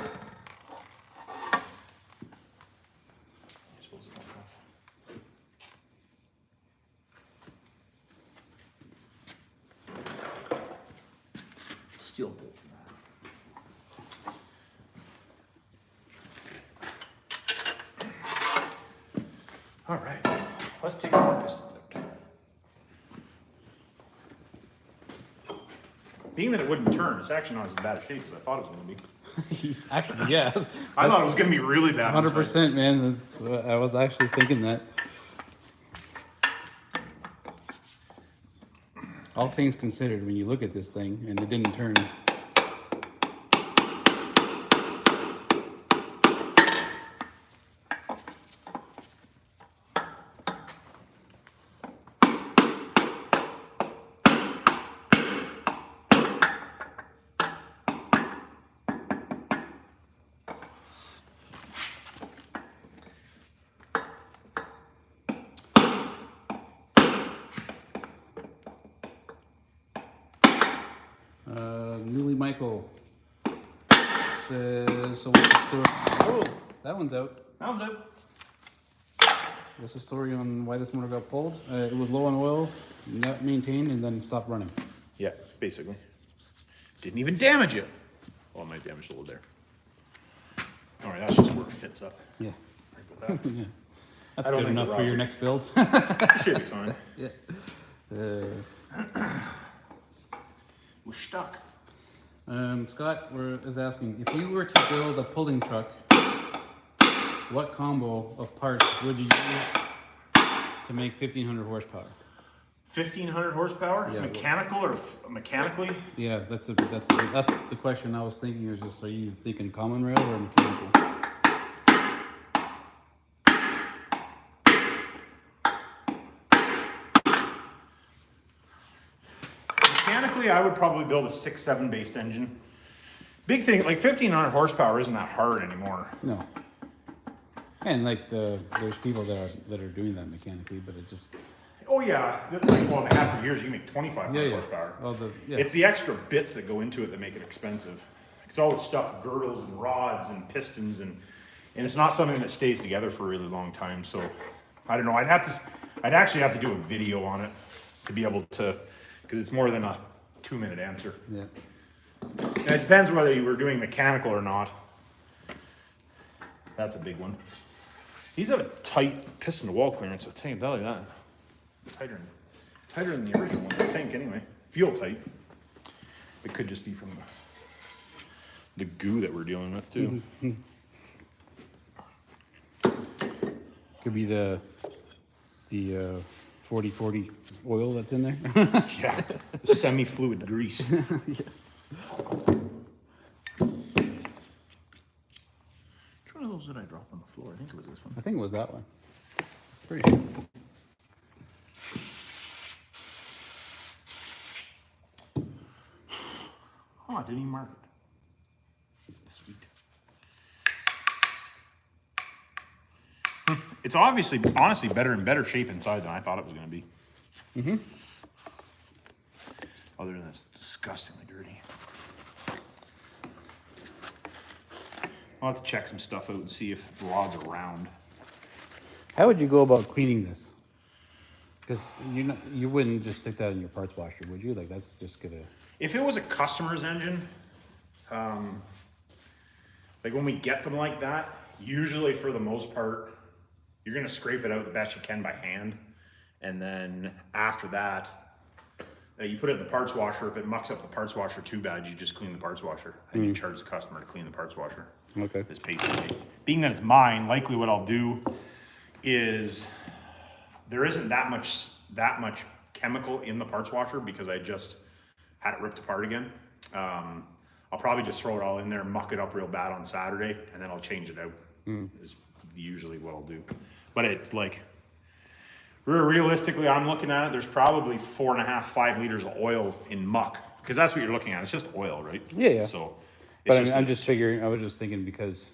suppose it won't off. Steel bolt for that. All right, let's take some more pistons out. Being that it wouldn't turn, it's actually not as bad a shape as I thought it was going to be. Actually, yeah. I thought it was going to be really bad. 100%, man. That's, I was actually thinking that. All things considered, when you look at this thing and it didn't turn. Michael says, so what's the story? Oh, that one's out. That was it. What's the story on why this motor got pulled? It was low on oil, not maintained, and then stopped running. Yeah, basically. Didn't even damage it. Well, it might damage a little there. All right, that's just where it fits up. Yeah. Right with that. Yeah. That's I don't good think enough the for your rods next build. Should be fine. Yeah. We're stuck. Scott is asking, if you were to build a pulling truck, what combo of parts would you use to make 1,500 horsepower? 1,500 horsepower? Yeah. Mechanical or mechanically? Yeah, that's the question I was thinking. Is just, are you thinking common rail or mechanical? Mechanically, I would probably build a 6.7 based engine. Big thing, like 1,500 horsepower isn't that hard anymore. No. And like there's people that are doing that mechanically, but it just Oh yeah, like, well, in half a years you can make 2,500 yeah. horsepower. Oh, yeah. It's the extra bits that go into it that make it expensive. It's all the stuff, girdles and rods and pistons, and it's not something that stays together for a really long time. So I don't know. I'd actually have to do a video on it to be able to, because it's more than a 2-minute answer. Yeah. And it depends whether you were doing mechanical or not. That's a big one. These have a tight piston to wall clearance. I'll tell you that. Tighter than the original ones, I think. Anyway, feel tight. It could just be from the goo that we're dealing with too. Could be the 40/40 oil that's in there. Yeah, semi-fluid grease. Which one of those did I drop on the floor? I think it was this one. I think it was that one. Pretty. Oh, I didn't even mark it. Sweet. It's honestly better in better shape inside than I thought it was going to be. Mm-hmm. Other than it's disgustingly dirty. I'll have to check some stuff out and see if the rods are round. How would you go about cleaning this? Because you wouldn't just stick that in your parts washer, would you? Like that's just gonna. If it was a customer's engine, like when we get them like that, usually for the most part, you're gonna scrape it out the best you can by hand. And then after that, you put it in the parts washer. If it mucks up the parts washer too bad, you just clean the parts washer. And you charge the customer to clean the parts washer. Okay. This basically, being that it's mine, likely what I'll do is there isn't that much chemical in the parts washer because I just had it ripped apart again. I'll probably just throw it all in there, muck it up real bad on Saturday, and then I'll change it out. Is usually what I'll do. But it's like, realistically, I'm looking at it, there's probably 4.5, 5 liters of oil in muck, because that's what you're looking at. It's just oil, right? Yeah. So, But I'm just figuring. I was just thinking because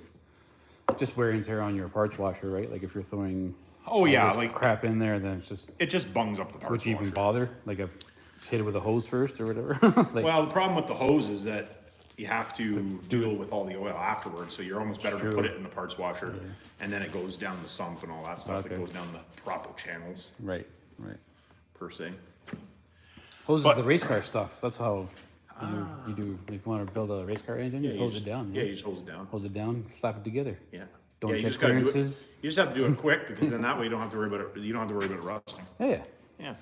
just wear and tear on your parts washer, right? Like if you're throwing oh yeah, this like crap in there, then it just bungs up the parts would you washer. even bother? Like hit it with a hose first or whatever. Like, Well, the problem with the hose is that you have to deal with all the oil afterwards, so you're almost better to put it in the parts washer, and then it goes down the sump and all that stuff. Okay. It goes down the proper channels, right. per se. Hose But- is the race car stuff. That's how you do. If you want to build a race car engine, you just hose it down. Yeah, you just hose it down. Hose it down, slap it together. Yeah. Don't yeah, you check just gotta do it. clearances. You just have to do it quick because then that way you don't have to worry about it. You don't have to worry about it rusting. Yeah. Yeah.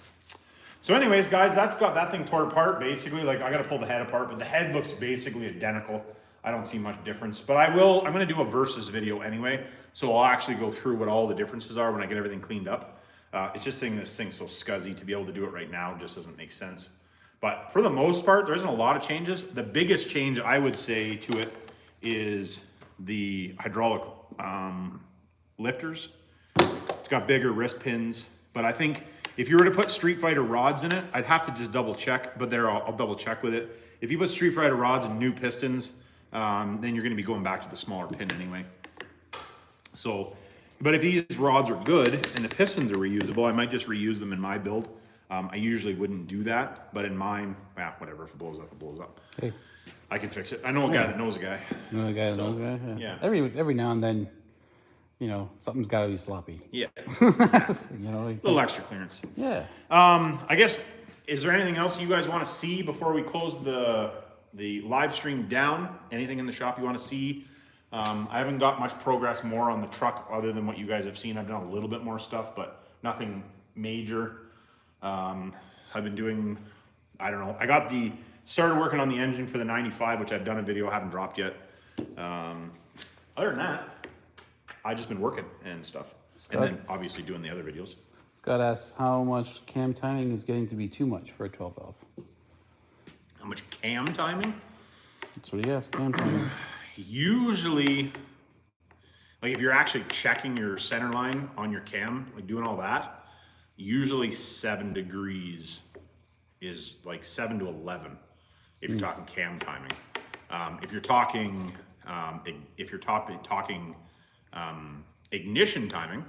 So anyways, guys, that's got that thing tore apart basically. Like I got to pull the head apart, but the head looks basically identical. I don't see much difference, but I'm going to do a versus video anyway. So I'll actually go through what all the differences are when I get everything cleaned up. It's just saying this thing's so scuzzy to be able to do it right now just doesn't make sense. But for the most part, there isn't a lot of changes. The biggest change I would say to it is the hydraulic lifters. It's got bigger wrist pins, but I think if you were to put Street Fighter rods in it, I'd have to just double check, but there I'll double check with it. If you put Street Fighter rods and new pistons, then you're gonna be going back to the smaller pin anyway. So, but if these rods are good and the pistons are reusable, I might just reuse them in my build. I usually wouldn't do that, but in mine, whatever, if it blows up, it blows up. Okay. I can fix it. I know a guy that knows a guy. You know the guy that So, knows the guy? yeah. Every now and then, you know, something's got to be sloppy. Yeah. You know, like, Little extra clearance. yeah. I guess, is there anything else you guys want to see before we close the live stream down? Anything in the shop you want to see? I haven't got much progress more on the truck other than what you guys have seen. I've done a little bit more stuff, but nothing major. I've been doing, I don't know. Started working on the engine for the 95, which I've done a video, haven't dropped yet. Other than that, I've just been working and stuff. And then obviously doing the other videos. Scott asks how much cam timing is getting to be too much for a 12 valve. How much cam timing? That's what he asked, cam timing. Usually, like if you're actually checking your center line on your cam, like doing all that, usually 7 degrees is like 7 to 11 if you're talking cam timing. If you're talking ignition timing,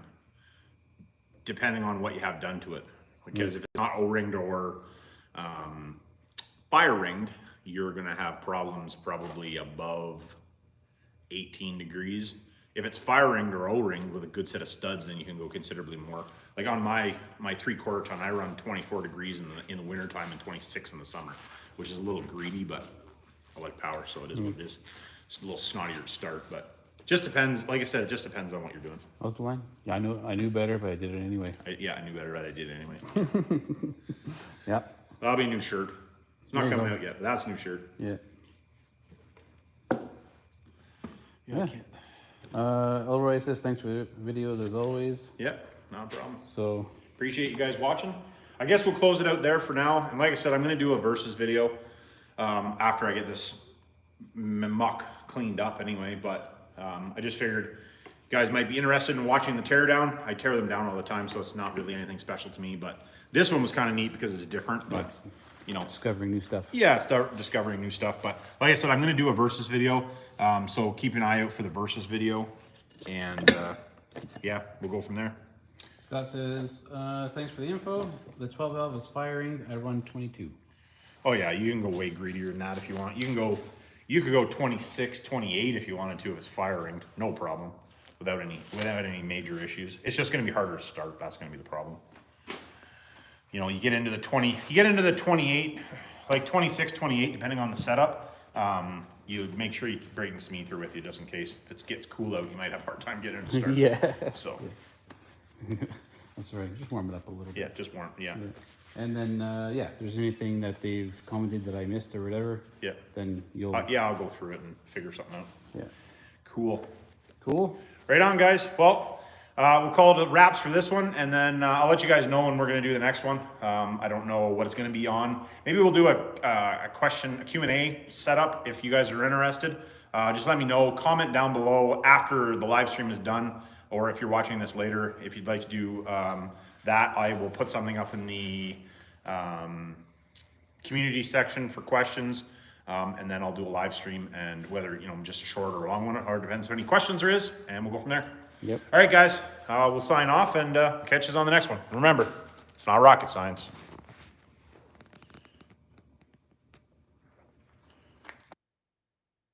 depending on what you have done to it, because if it's not O-ringed or fire ringed, you're gonna have problems probably above 18 degrees. If it's fire ringed or O-ringed with a good set of studs, then you can go considerably more. Like on my 3/4 ton, I run 24 degrees in the winter time and 26 in the summer, which is a little greedy, but I like power, so it is what it is. It's a little snottier to start, but just depends. Like I said, it just depends on what you're doing. What was the line? Yeah, I knew better, but I did it anyway. I knew better, right? I did anyway. Yeah. That'll be a new shirt. It's not There you coming go. out yet, but that's a new shirt. Yeah. Yeah. Elroy says thanks for the videos as always. Yeah, no problem. So Appreciate you guys watching. I guess we'll close it out there for now. And like I said, I'm going to do a versus video after I get this muck cleaned up anyway. But I just figured you guys might be interested in watching the teardown. I tear them down all the time, so it's not really anything special to me. But this one was kind of neat because it's different. But Yes. you know, discovering new stuff. yeah, start discovering new stuff. But like I said, I'm going to do a versus video. So keep an eye out for the versus video. And yeah, we'll go from there. Scott says, thanks for the info. The 12 valve is firing. I run 22. Oh yeah, you can go way greedier than that if you want. You could go 26, 28 if you wanted to if it's firing, no problem, without any major issues. It's just going to be harder to start. That's going to be the problem. You know, you get into the 28, like 26, 28, depending on the setup. You make sure you keep breaking some ether with you just in case if it gets cool out, you might have a hard time getting it to start. Yeah. So That's right. Just warm it up a little bit. yeah, just warm. Yeah. And then, yeah, if there's anything that they've commented that I missed or whatever, Yeah. then you'll, Yeah, I'll go through it and figure something out. yeah. Cool. Cool. Right on, guys. Well, we'll call it wraps for this one, and then I'll let you guys know when we're going to do the next one. I don't know what it's going to be on. Maybe we'll do a Q&A setup if you guys are interested. Just let me know. Comment down below after the live stream is done, or if you're watching this later, if you'd like to do that, I will put something up in the community section for questions. And then I'll do a live stream, and whether, you know, just a short or a long one, or depends how many questions there is, and we'll go from there. Yep. All right, guys, we'll sign off and catch us on the next one. Remember, it's not rocket science.